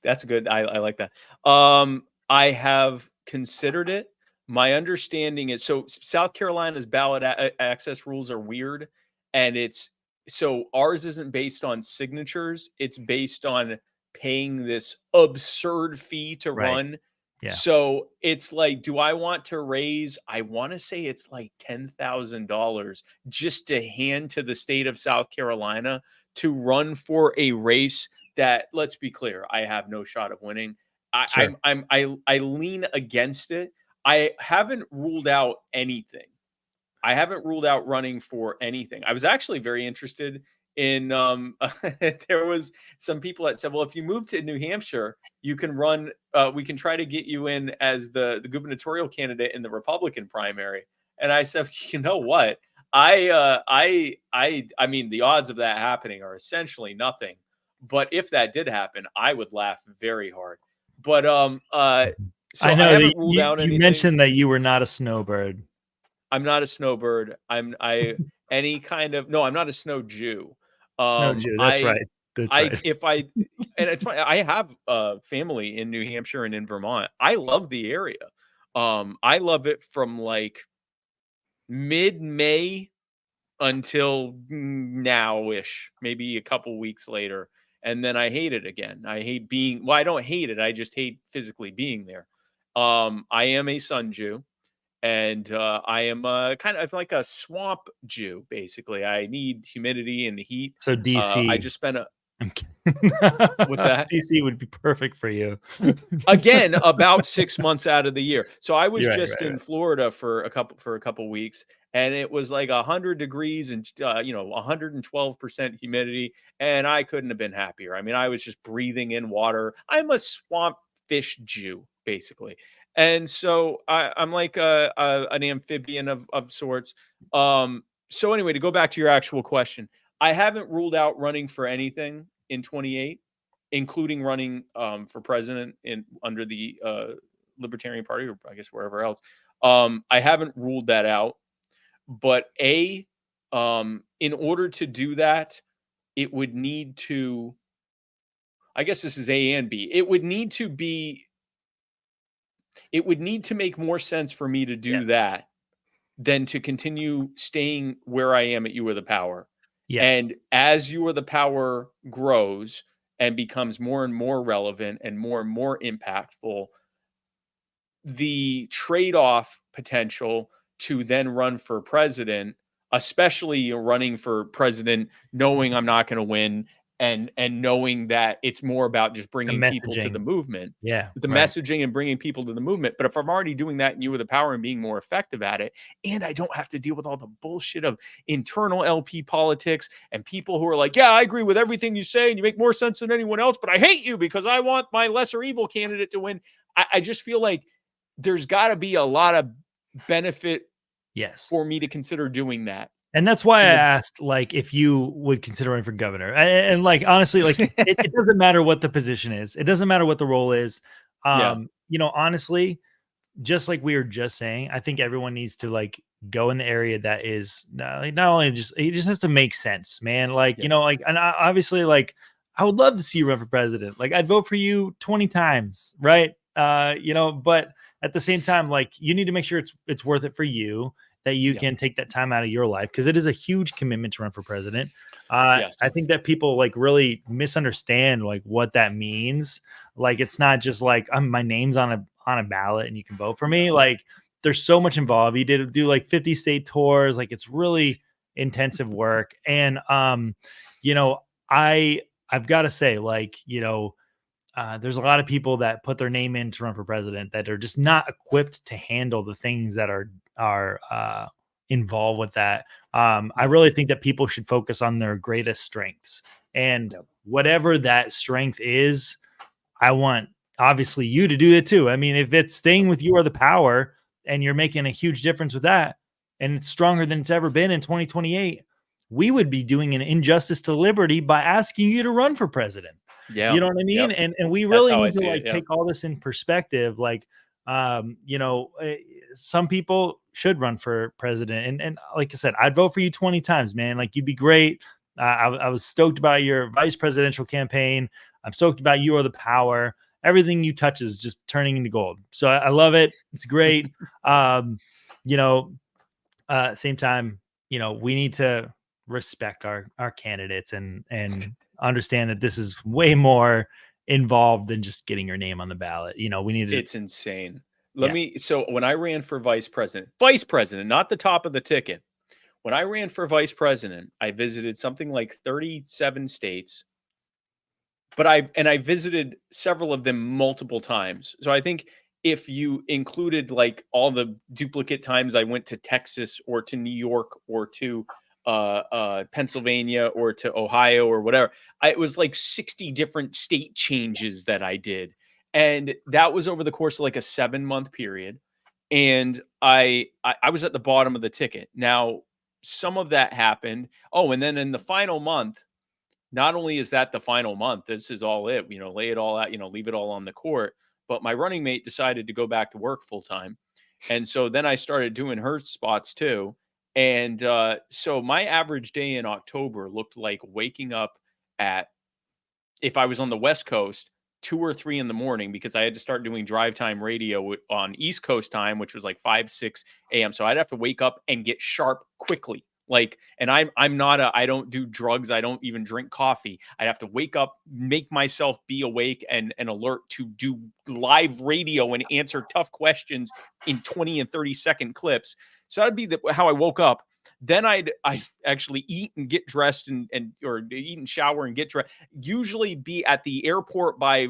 That's good. I like that. I have considered it. My understanding is so South Carolina's ballot access rules are weird, and it's so ours isn't based on signatures. It's based on paying this absurd fee to Right. run. Yeah. So it's like, do I want to raise? I want to say it's like $10,000 just to hand to the state of South Carolina to run for a race that, let's be clear, I have no shot of winning. Sure. I lean against it. I haven't ruled out anything. I haven't ruled out running for anything. I was actually very interested in there was some people that said, well, if you move to New Hampshire, you can run we can try to get you in as the gubernatorial candidate in the Republican primary. And I said, you know what? I mean, the odds of that happening are essentially nothing. But if that did happen, I would laugh very hard. But I so I know that haven't ruled out you anything. mentioned that you were not a snowbird. I'm not a snowbird. I any kind of no, I'm not a snow Jew. Snow Um, Jew. That's I right. That's I right. if I and it's funny, I have family in New Hampshire and in Vermont. I love the area. I love it from like mid-May until now-ish, maybe a couple weeks later. And then I hate it again. I hate being, well, I don't hate it. I just hate physically being there. I am a sun Jew, and I am kind of like a swamp Jew, basically. I need humidity and the heat. So I DC. just spent a, I'm kidding. what's that? DC would be perfect for you. Again, about 6 months out of the year. So I was You're right, just right, in right. Florida for a couple weeks, and it was like 100 degrees and 112% humidity, and I couldn't have been happier. I mean, I was just breathing in water. I'm a swamp fish Jew, basically. And so I'm like an amphibian of sorts. So anyway, to go back to your actual question, I haven't ruled out running for anything in 28, including running for president in under the Libertarian Party, or I guess wherever else. I haven't ruled that out, but in order to do that, it would need to. I guess this is A and B. It would need to make more sense for me to Yeah. do that than to continue staying where I am at You Are the Power. Yeah. And as You Are the Power grows and becomes more and more relevant and more impactful, the trade-off potential to then run for president, especially running for president, knowing I'm not going to win, and knowing that it's more about just The bringing people to the messaging. movement, Yeah, the right. messaging and bringing people to the movement. But if I'm already doing that and you with the power and being more effective at it, and I don't have to deal with all the bullshit of internal LP politics and people who are like, yeah, I agree with everything you say and you make more sense than anyone else, but I hate you because I want my lesser evil candidate to win. I just feel like there's got to be a lot of benefit Yes. for me to consider doing that. And that's why I In asked, like, if you would consider running for governor. And like, honestly, like, the it doesn't matter what the position is. It doesn't matter what the role is. yeah, Honestly, just like we were just saying, I think everyone needs to like go in the area that is like, not only just it just has to make sense, man. Like, yeah, like, and obviously, like, I would love to see you run for president. Like, I'd vote for you 20 times, right? But at the same time, like, you need to make sure it's worth it for you, that you yeah, can take that time out of your life, because it is a huge commitment to run for president. yes, I think that people like really misunderstand like what that means. Like, it's not just like my name's on a ballot and you can vote for me. no, Like, there's so much involved. You did do like 50 state tours. Like, it's really intensive work. And you know, I've got to say, like, there's a lot of people that put their name in to run for president that are just not equipped to handle the things that are involved with that. I yeah, really think that people should focus on their greatest strengths, and yep, whatever that strength is, I want obviously you to do it too. I mean, if it's staying yep, with you or the power and you're making a huge difference with that, and it's stronger than it's ever been in 2028, we would be doing an injustice to liberty by asking you to run for president. yeah, You know what I mean? yep. And we That's really how I need to see it. like Yeah, take all this in perspective. Like, some people should run for president, and like I said, I'd vote for you 20 times, man. Like, you'd be great. I was stoked about your vice presidential campaign. I'm stoked about you or the power. Everything you touch is just turning into gold. So I love it. It's great. Um, you know, Same time, we need to respect our candidates, and understand that this is way more involved than just getting your name on the ballot. We need to, it's insane. yeah. So when I ran for vice president, not the top of the ticket. When I ran for vice president, I visited something like 37 states, but I visited several of them multiple times. So I think if you included like all the duplicate times I went to Texas or to New York or to Pennsylvania or to Ohio or whatever, it was like 60 different state changes that I did, and that was over the course of like a 7 month period. And I was at the bottom of the ticket. Now, some of that happened. Oh, and then in the final month, not only is that the final month, this is all it, lay it all out, leave it all on the court. But my running mate decided to go back to work full time. And so then I started doing her spots too. And so my average day in October looked like waking up at, if I was on the West Coast, 2 or 3 in the morning, because I had to start doing drive time radio on East Coast time, which was like 5, 6 a.m. So I'd have to wake up and get sharp quickly. Like, and I'm not I don't do drugs. I don't even drink coffee. I'd have to wake up, make myself be awake and alert to do live radio and answer tough questions in 20 and 30-second clips. So that'd be how I woke up. Then I actually eat and get dressed and or eat and shower and get dressed, usually be at the airport by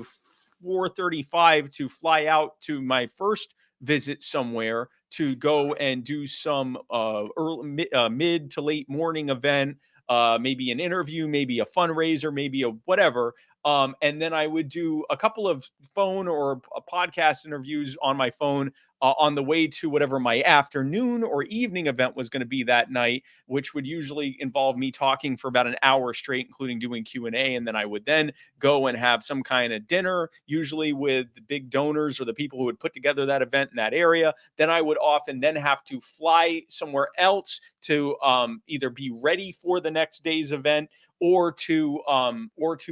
4:35 to fly out to my first visit somewhere to go and do some mid to late morning event, maybe an interview, maybe a fundraiser, maybe a whatever. And then I would do a couple of phone or a podcast interviews on my phone on the way to whatever my afternoon or evening event was going to be that night, which would usually involve me talking for about an hour straight, including doing Q&A. And then I would then go and have some kind of dinner, usually with the big donors or the people who would put together that event in that area. Then I would often then have to fly somewhere else to either be ready for the next day's event, or to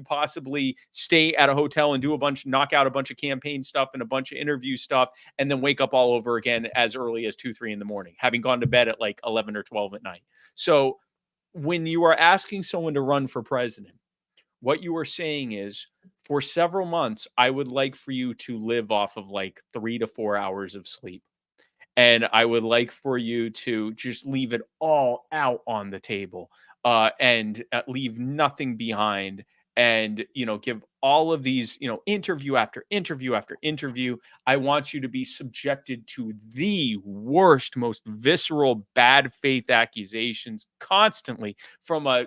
possibly stay at a hotel and knock out a bunch of campaign stuff and a bunch of interview stuff, and then wake up all over again as early as 2, 3 in the morning, having gone to bed at like 11 or 12 at night. So when you are asking someone to run for president, what you are saying is, for several months, I would like for you to live off of like 3 to 4 hours of sleep. And I would like for you to just leave it all out on the table, and leave nothing behind, and give all of these, interview after interview after interview. I want you to be subjected to the worst, most visceral bad faith accusations constantly from a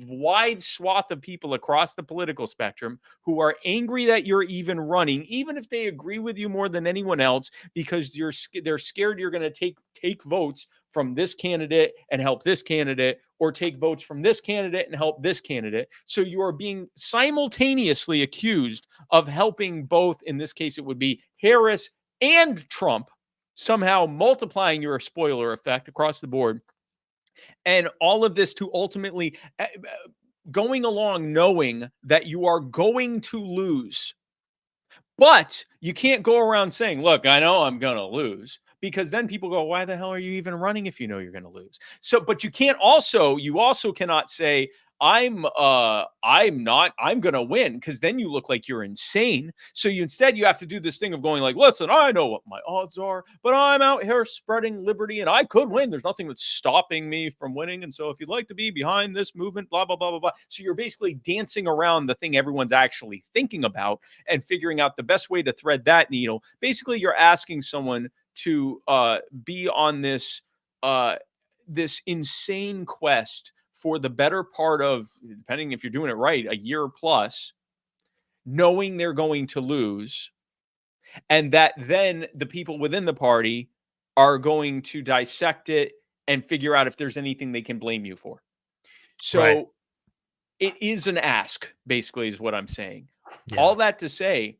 wide swath of people across the political spectrum who are angry that you're even running, even if they agree with you more than anyone else, because they're scared you're going to take votes from this candidate and help this candidate, or take votes from this candidate and help this candidate. So you are being simultaneously accused of helping both. In this case, it would be Harris and Trump, somehow multiplying your spoiler effect across the board. And all of this to ultimately going along knowing that you are going to lose. But you can't go around saying, look, I know I'm going to lose, because then people go, why the hell are you even running if you know you're going to lose? So, but you also cannot say, I'm going to win, because then you look like you're insane. So instead you have to do this thing of going like, listen, I know what my odds are, but I'm out here spreading liberty and I could win. There's nothing that's stopping me from winning. And so if you'd like to be behind this movement, blah, blah, blah, blah, blah. So you're basically dancing around the thing everyone's actually thinking about and figuring out the best way to thread that needle. Basically, you're asking someone to be on this insane quest for the better part of, depending if you're doing it right, a year plus, knowing they're going to lose, and that then the people within the party are going to dissect it and figure out if there's anything they can blame you for. So Right. it is an ask, basically, is what I'm saying. Yeah. All that to say,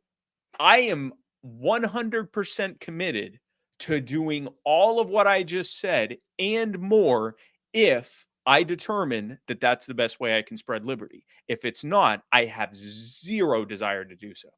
I am 100% committed to doing all of what I just said and more if I determine that that's the best way I can spread liberty. If it's not, I have zero desire to do so.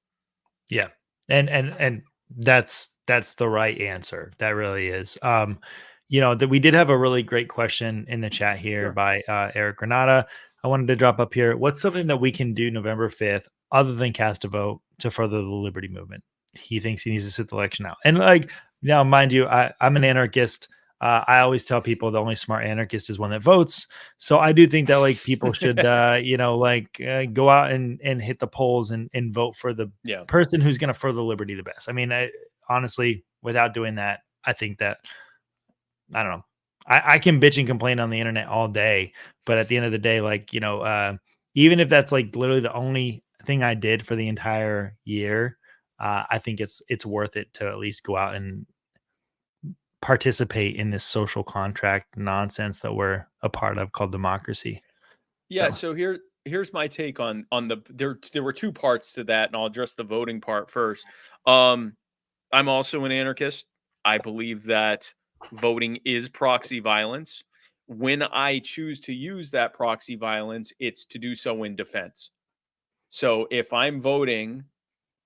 Yeah. And that's the right answer. That really is. That we did have a really great question in the chat here Sure. by Eric Granada. I wanted to drop up here. What's something that we can do November 5th other than cast a vote to further the liberty movement? He thinks he needs to sit the election out. And like now, mind you, I'm an anarchist. I always tell people the only smart anarchist is one that votes. So I do think that like people should, go out and hit the polls and vote for the Yeah. person who's going to further liberty the best. I mean, honestly, without doing that, I think that I don't know. I can bitch and complain on the internet all day, but at the end of the day, even if that's like literally the only thing I did for the entire year, I think it's worth it to at least go out and participate in this social contract nonsense that we're a part of called democracy. Yeah, So, so here's my take on there were two parts to that, and I'll address the voting part first. Um I'm also an anarchist. I believe that voting is proxy violence. When I choose to use that proxy violence, it's to do so in defense. So if I'm voting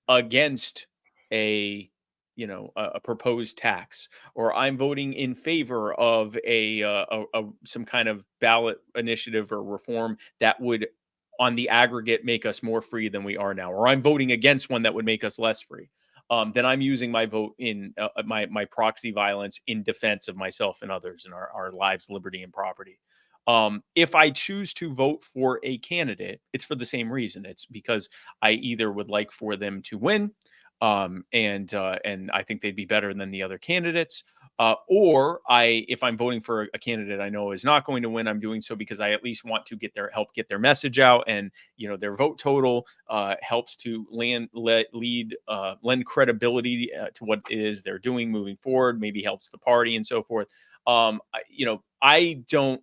against a a proposed tax, or I'm voting in favor of some kind of ballot initiative or reform that would on the aggregate make us more free than we are now, or I'm voting against one that would make us less free, then I'm using my vote in my proxy violence in defense of myself and others and our lives, liberty, and property. If I choose to vote for a candidate, it's for the same reason. It's because I either would like for them to win, and I think they'd be better than the other candidates, or if I'm voting for a candidate I know is not going to win, I'm doing so because I at least want to help get their message out, and their vote total helps to lend credibility to what it is they're doing moving forward. Maybe helps the party and so forth. I don't.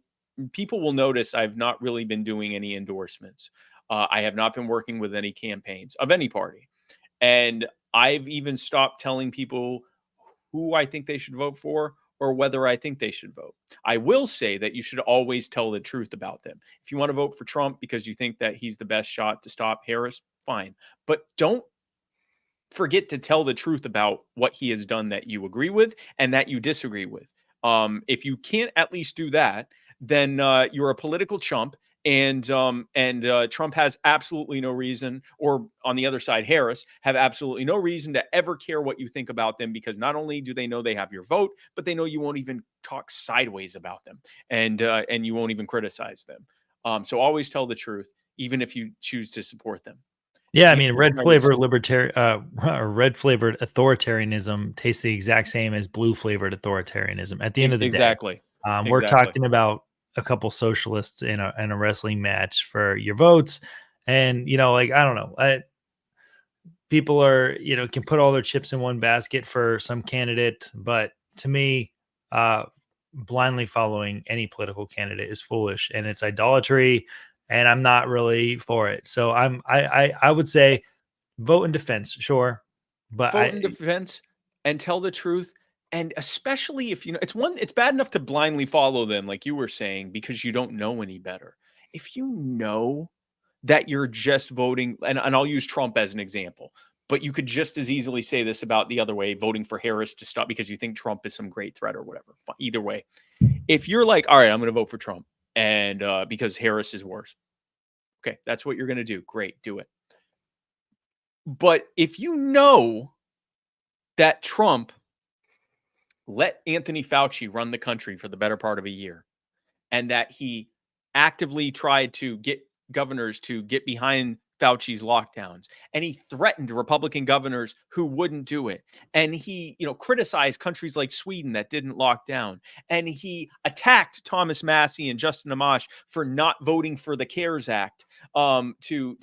People will notice I've not really been doing any endorsements. I have not been working with any campaigns of any party. And I've even stopped telling people who I think they should vote for or whether I think they should vote. I will say that you should always tell the truth about them. If you want to vote for Trump because you think that he's the best shot to stop Harris, fine. But don't forget to tell the truth about what he has done that you agree with and that you disagree with. If you can't at least do that, then you're a political chump, and Trump has absolutely no reason, or on the other side, Harris have absolutely no reason to ever care what you think about them, because not only do they know they have your vote, but they know you won't even talk sideways about them, and you won't even criticize them. So always tell the truth, even if you choose to support them. Yeah, I The mean, other thing I would red flavored authoritarianism tastes the exact same as blue flavored authoritarianism. At the end of the day, exactly, we're exactly. talking about a couple socialists in a wrestling match for your votes, and like I don't know, people are can put all their chips in one basket for some candidate, but to me, uh, blindly following any political candidate is foolish and it's idolatry, and I'm not really for it. So I would say vote in defense, sure, but Vote in defense and tell the truth. And especially if it's bad enough to blindly follow them, like you were saying, because you don't know any better. If you know that you're just voting, and I'll use Trump as an example, but you could just as easily say this about the other way, voting for Harris to stop because you think Trump is some great threat or whatever. Either way, if you're like, all right, I'm going to vote for Trump, and because Harris is worse, okay, that's what you're going to do. Great, do it. But if you know that Trump let Anthony Fauci run the country for the better part of a year, and that he actively tried to get governors to get behind Fauci's lockdowns, and he threatened Republican governors who wouldn't do it, and he criticized countries like Sweden that didn't lock down, and he attacked Thomas Massey and Justin Amash for not voting for the CARES Act, to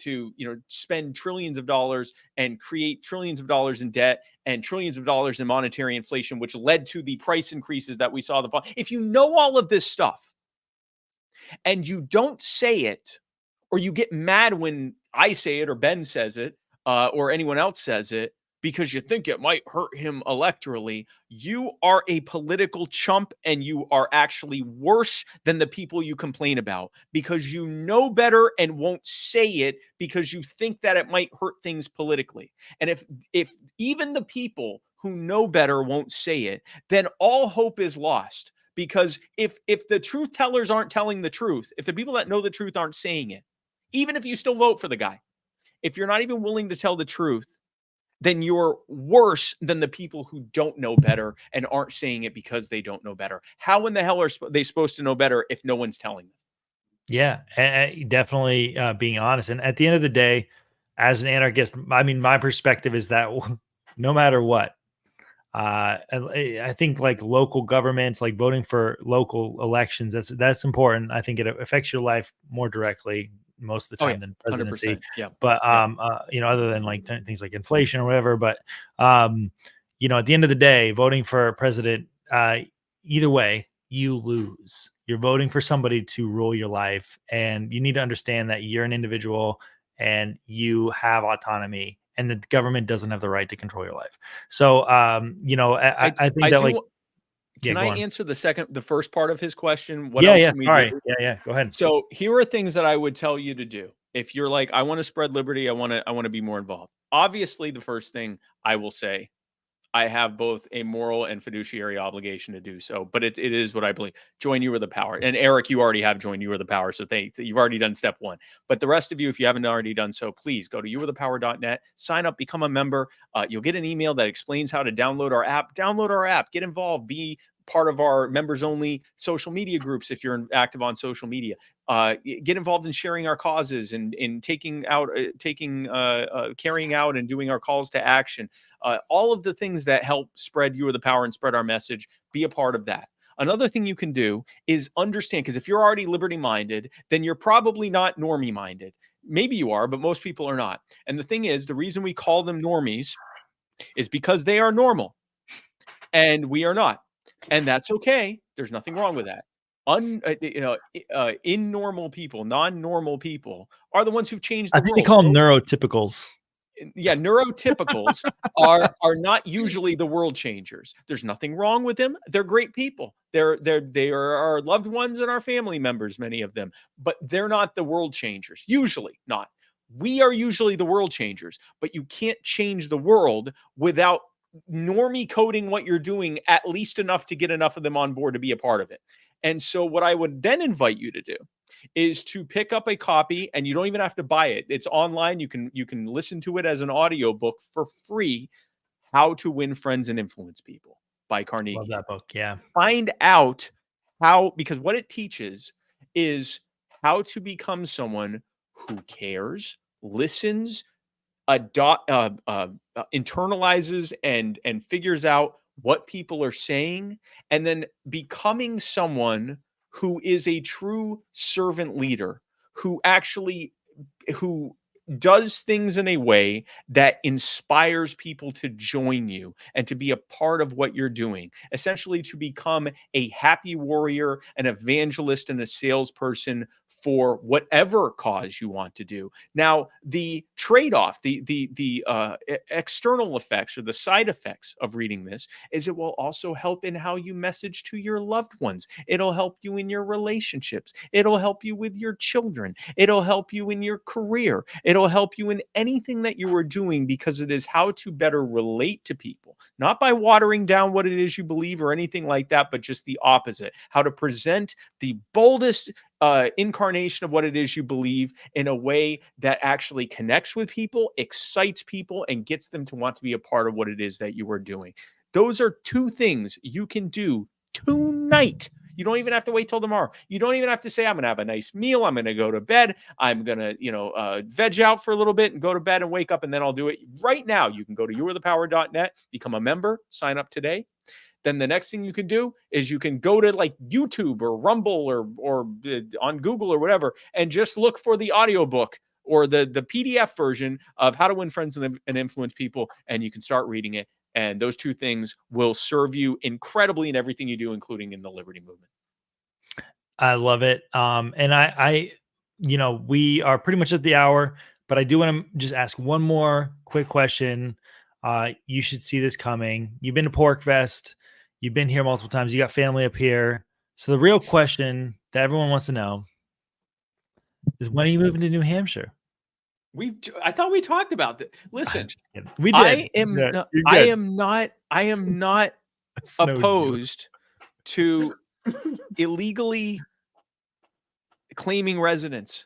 spend trillions of dollars and create trillions of dollars in debt and trillions of dollars in monetary inflation, which led to the price increases that we saw the fall. If you know all of this stuff and you don't say it, or you get mad when I say it or Ben says it, or anyone else says it, because you think it might hurt him electorally, you are a political chump, and you are actually worse than the people you complain about, because you know better and won't say it because you think that it might hurt things politically. And if even the people who know better won't say it, then all hope is lost. Because if the truth tellers aren't telling the truth, if the people that know the truth aren't saying it, even if you still vote for the guy, if you're not even willing to tell the truth, then you're worse than the people who don't know better and aren't saying it because they don't know better. How in the hell are they supposed to know better if no one's telling them? yeah, definitely being honest. And at the end of the day, as an anarchist, I mean, my perspective is that no matter what, I think like local governments, like voting for local elections, that's important. I think it affects your life more directly most of the Oh yeah, time than presidency. 100%. Yeah, But yeah. other than like things like inflation or whatever. But at the end of the day, voting for president, either way, you lose. You're voting for somebody to rule your life, and you need to understand that you're an individual and you have autonomy, and the government doesn't have the right to control your life. So, I think I that like, do. yeah, Can I go on. answer the first part of his question? What Yeah, else yeah. can we do? Sorry. Yeah, yeah. Go ahead. So here are things that I would tell you to do. If you're like, I want to spread liberty, I want to be more involved. Obviously, the first thing I will say, I have both a moral and fiduciary obligation to do so, but it is what I believe. Join You Are the Power. And Eric, you already have joined You Are the Power. So you've already done step one. But the rest of you, if you haven't already done so, please go to youarethepower.net, sign up, become a member. You'll get an email that explains how to download our app. Download our app, get involved, be part of our members only social media groups if you're active on social media. Get involved in sharing our causes and in carrying out and doing our calls to action. All of the things that help spread You Are the Power and spread our message, be a part of that. Another thing you can do is understand, because if you're already liberty minded, then you're probably not normie minded. Maybe you are, but most people are not. And the thing is, the reason we call them normies is because they are normal and we are not. And that's okay. There's nothing wrong with that. In-normal people, non-normal people are the ones who change I the think they world. call them neurotypicals. Yeah, neurotypicals are not usually the world changers. There's nothing wrong with them. They're great people. They are our loved ones and our family members, many of them, but they're not the world changers. Usually not. We are usually the world changers, but you can't change the world without normie coding what you're doing at least enough to get enough of them on board to be a part of it. And so what I would then invite you to do is to pick up a copy, and you don't even have to buy it. It's online. You can listen to it as an audiobook for free. How to Win Friends and Influence People by Love Carnegie. that book. Yeah. Find out how, because what it teaches is how to become someone who cares, listens, internalizes and figures out what people are saying, and then becoming someone who is a true servant leader, who does things in a way that inspires people to join you and to be a part of what you're doing. Essentially, to become a happy warrior, an evangelist, and a salesperson for whatever cause you want to do. Now, the trade-off, the external effects or the side effects of reading this is it will also help in how you message to your loved ones. It'll help you in your relationships. It'll help you with your children. It'll help you in your career. It'll help you in anything that you are doing, because it is how to better relate to people, not by watering down what it is you believe or anything like that, but just the opposite. How to present the boldest incarnation of what it is you believe in a way that actually connects with people, excites people, and gets them to want to be a part of what it is that you are doing. Those are two things you can do tonight. You don't even have to wait till tomorrow. You don't even have to say, I'm going to have a nice meal. I'm going to go to bed. I'm going to, veg out for a little bit and go to bed and wake up, and then I'll do it right now. You can go to youarethepower.net, become a member, sign up today. Then the next thing you can do is you can go to like YouTube or Rumble or on Google or whatever, and just look for the audiobook or the PDF version of How to Win Friends and Influence People, and you can start reading it. And those two things will serve you incredibly in everything you do, including in the Liberty Movement. I love it. And we are pretty much at the hour, but I do want to just ask one more quick question. You should see this coming. You've been to PorcFest. You've been here multiple times. You got family up here. So the real question that everyone wants to know is, when are you moving to New Hampshire? I thought we talked about that. Listen, we did. I am not opposed to illegally claiming residence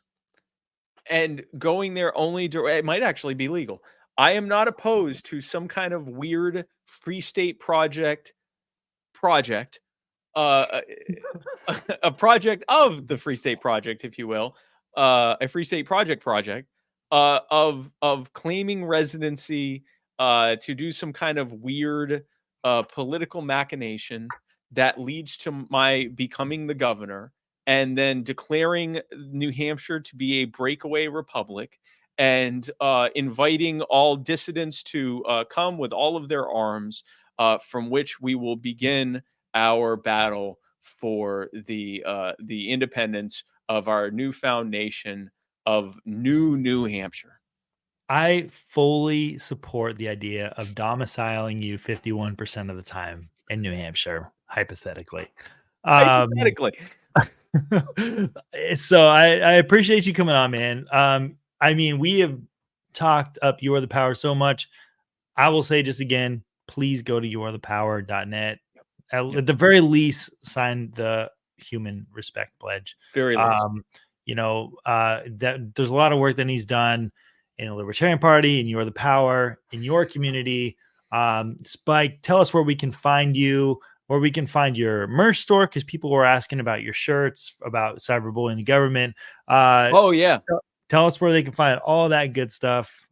and going there only it might actually be legal. I am not opposed to some kind of weird Free State project, a project of the Free State Project, if you will, a Free State project of claiming residency to do some kind of weird political machination that leads to my becoming the governor, and then declaring New Hampshire to be a breakaway republic, and inviting all dissidents to come with all of their arms, from which we will begin our battle for the independence of our newfound nation of New Hampshire. I fully support the idea of domiciling you 51% of the time in New Hampshire, hypothetically. Hypothetically. So I appreciate you coming on, man. I mean, we have talked up You Are the Power so much. I will say just again, please go to youarethepower.net. At the very least, sign the human respect pledge. Very least. That there's a lot of work that needs done in the Libertarian Party, in You Are the Power, in your community. Spike, tell us where we can find you, where we can find your merch store, because people were asking about your shirts, about cyberbullying the government. Oh, yeah. Tell us where they can find all that good stuff,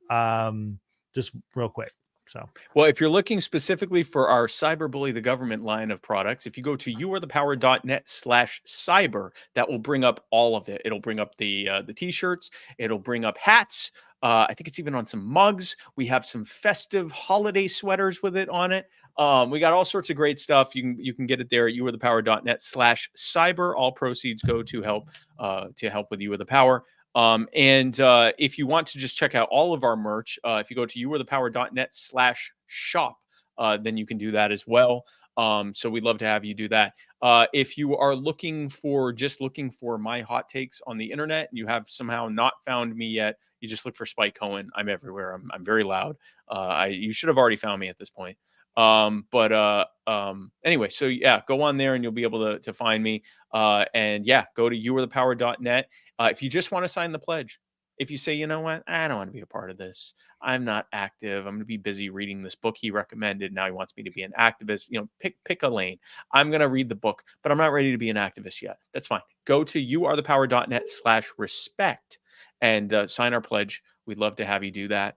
just real quick. So, well, if you're looking specifically for our Cyberbully the Government line of products, if you go to youarethepower.net/cyber, that will bring up all of it. It'll bring up the t-shirts. It'll bring up hats. I think it's even on some mugs. We have some festive holiday sweaters with it on it. We got all sorts of great stuff. You can get it there at youarethepower.net/cyber. All proceeds go to help with You Are the Power. And if you want to just check out all of our merch, if you go to youarethepower.net/shop, then you can do that as well. So we'd love to have you do that. If you are looking for my hot takes on the internet and you have somehow not found me yet, you just look for Spike Cohen. I'm everywhere. I'm very loud. You should have already found me at this point. Anyway, so yeah, go on there and you'll be able to find me. And yeah, go to youarethepower.net. If you just want to sign the pledge, if you say, you know what, I don't want to be a part of this. I'm not active. I'm going to be busy reading this book he recommended. Now he wants me to be an activist. Pick a lane. I'm going to read the book, but I'm not ready to be an activist yet. That's fine. Go to youarethepower.net/respect and sign our pledge. We'd love to have you do that.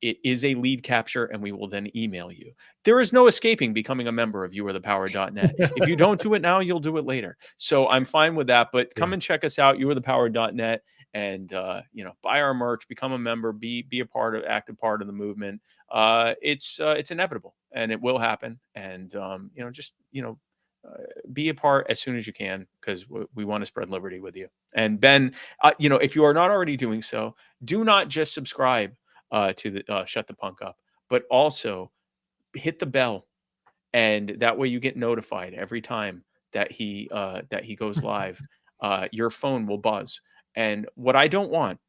It is a lead capture, and we will then email you. There is no escaping becoming a member of youarethepower.net. If you don't do it now, you'll do it later. So I'm fine with that. But come and check us out, youarethepower.net, and buy our merch, become a member, be a active part of the movement. It's inevitable, and it will happen. And be a part as soon as you can, because we want to spread liberty with you. And Ben, if you are not already doing so, do not just subscribe to the Shut the Punk Up, but also hit the bell, and that way you get notified every time that he goes live. Your phone will buzz. And what I don't want,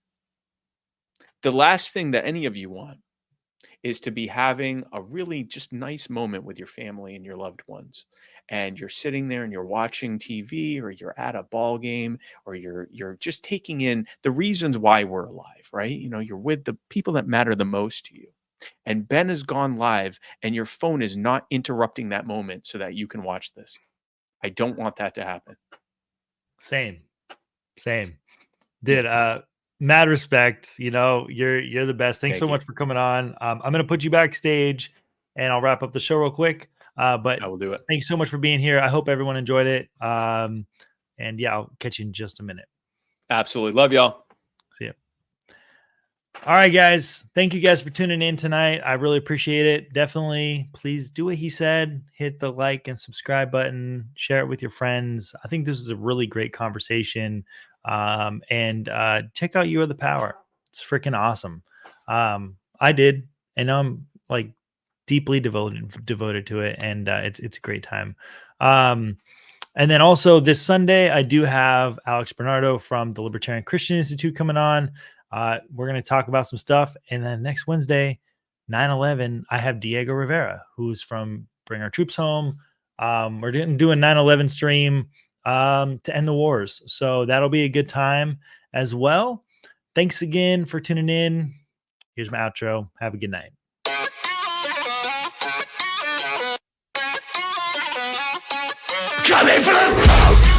the last thing that any of you want, is to be having a really just nice moment with your family and your loved ones, and you're sitting there and you're watching TV, or you're at a ball game, or you're just taking in the reasons why we're alive, right? You're with the people that matter the most to you, and Ben has gone live and your phone is not interrupting that moment so that you can watch this. I don't want that to happen. Same dude. Mad respect. You're the best. Thanks so much for coming on. I'm gonna put you backstage and I'll wrap up the show real quick. But I will do it. Thanks so much for being here. I hope everyone enjoyed it. And yeah, I'll catch you in just a minute. Absolutely. Love y'all. See ya. All right, guys. Thank you guys for tuning in tonight. I really appreciate it. Definitely, please do what he said. Hit the like and subscribe button. Share it with your friends. I think this is a really great conversation. And check out You Are the Power. It's freaking awesome. I did, and I'm like deeply devoted to it, and it's a great time. And then also this Sunday, I do have Alex Bernardo from the Libertarian Christian Institute coming on. We're going to talk about some stuff. And then next Wednesday, 9/11, I have Diego Rivera, who's from Bring Our Troops Home. We're going to do a 9/11 stream to end the wars. So that'll be a good time as well. Thanks again for tuning in. Here's my outro. Have a good night. Coming for the throat!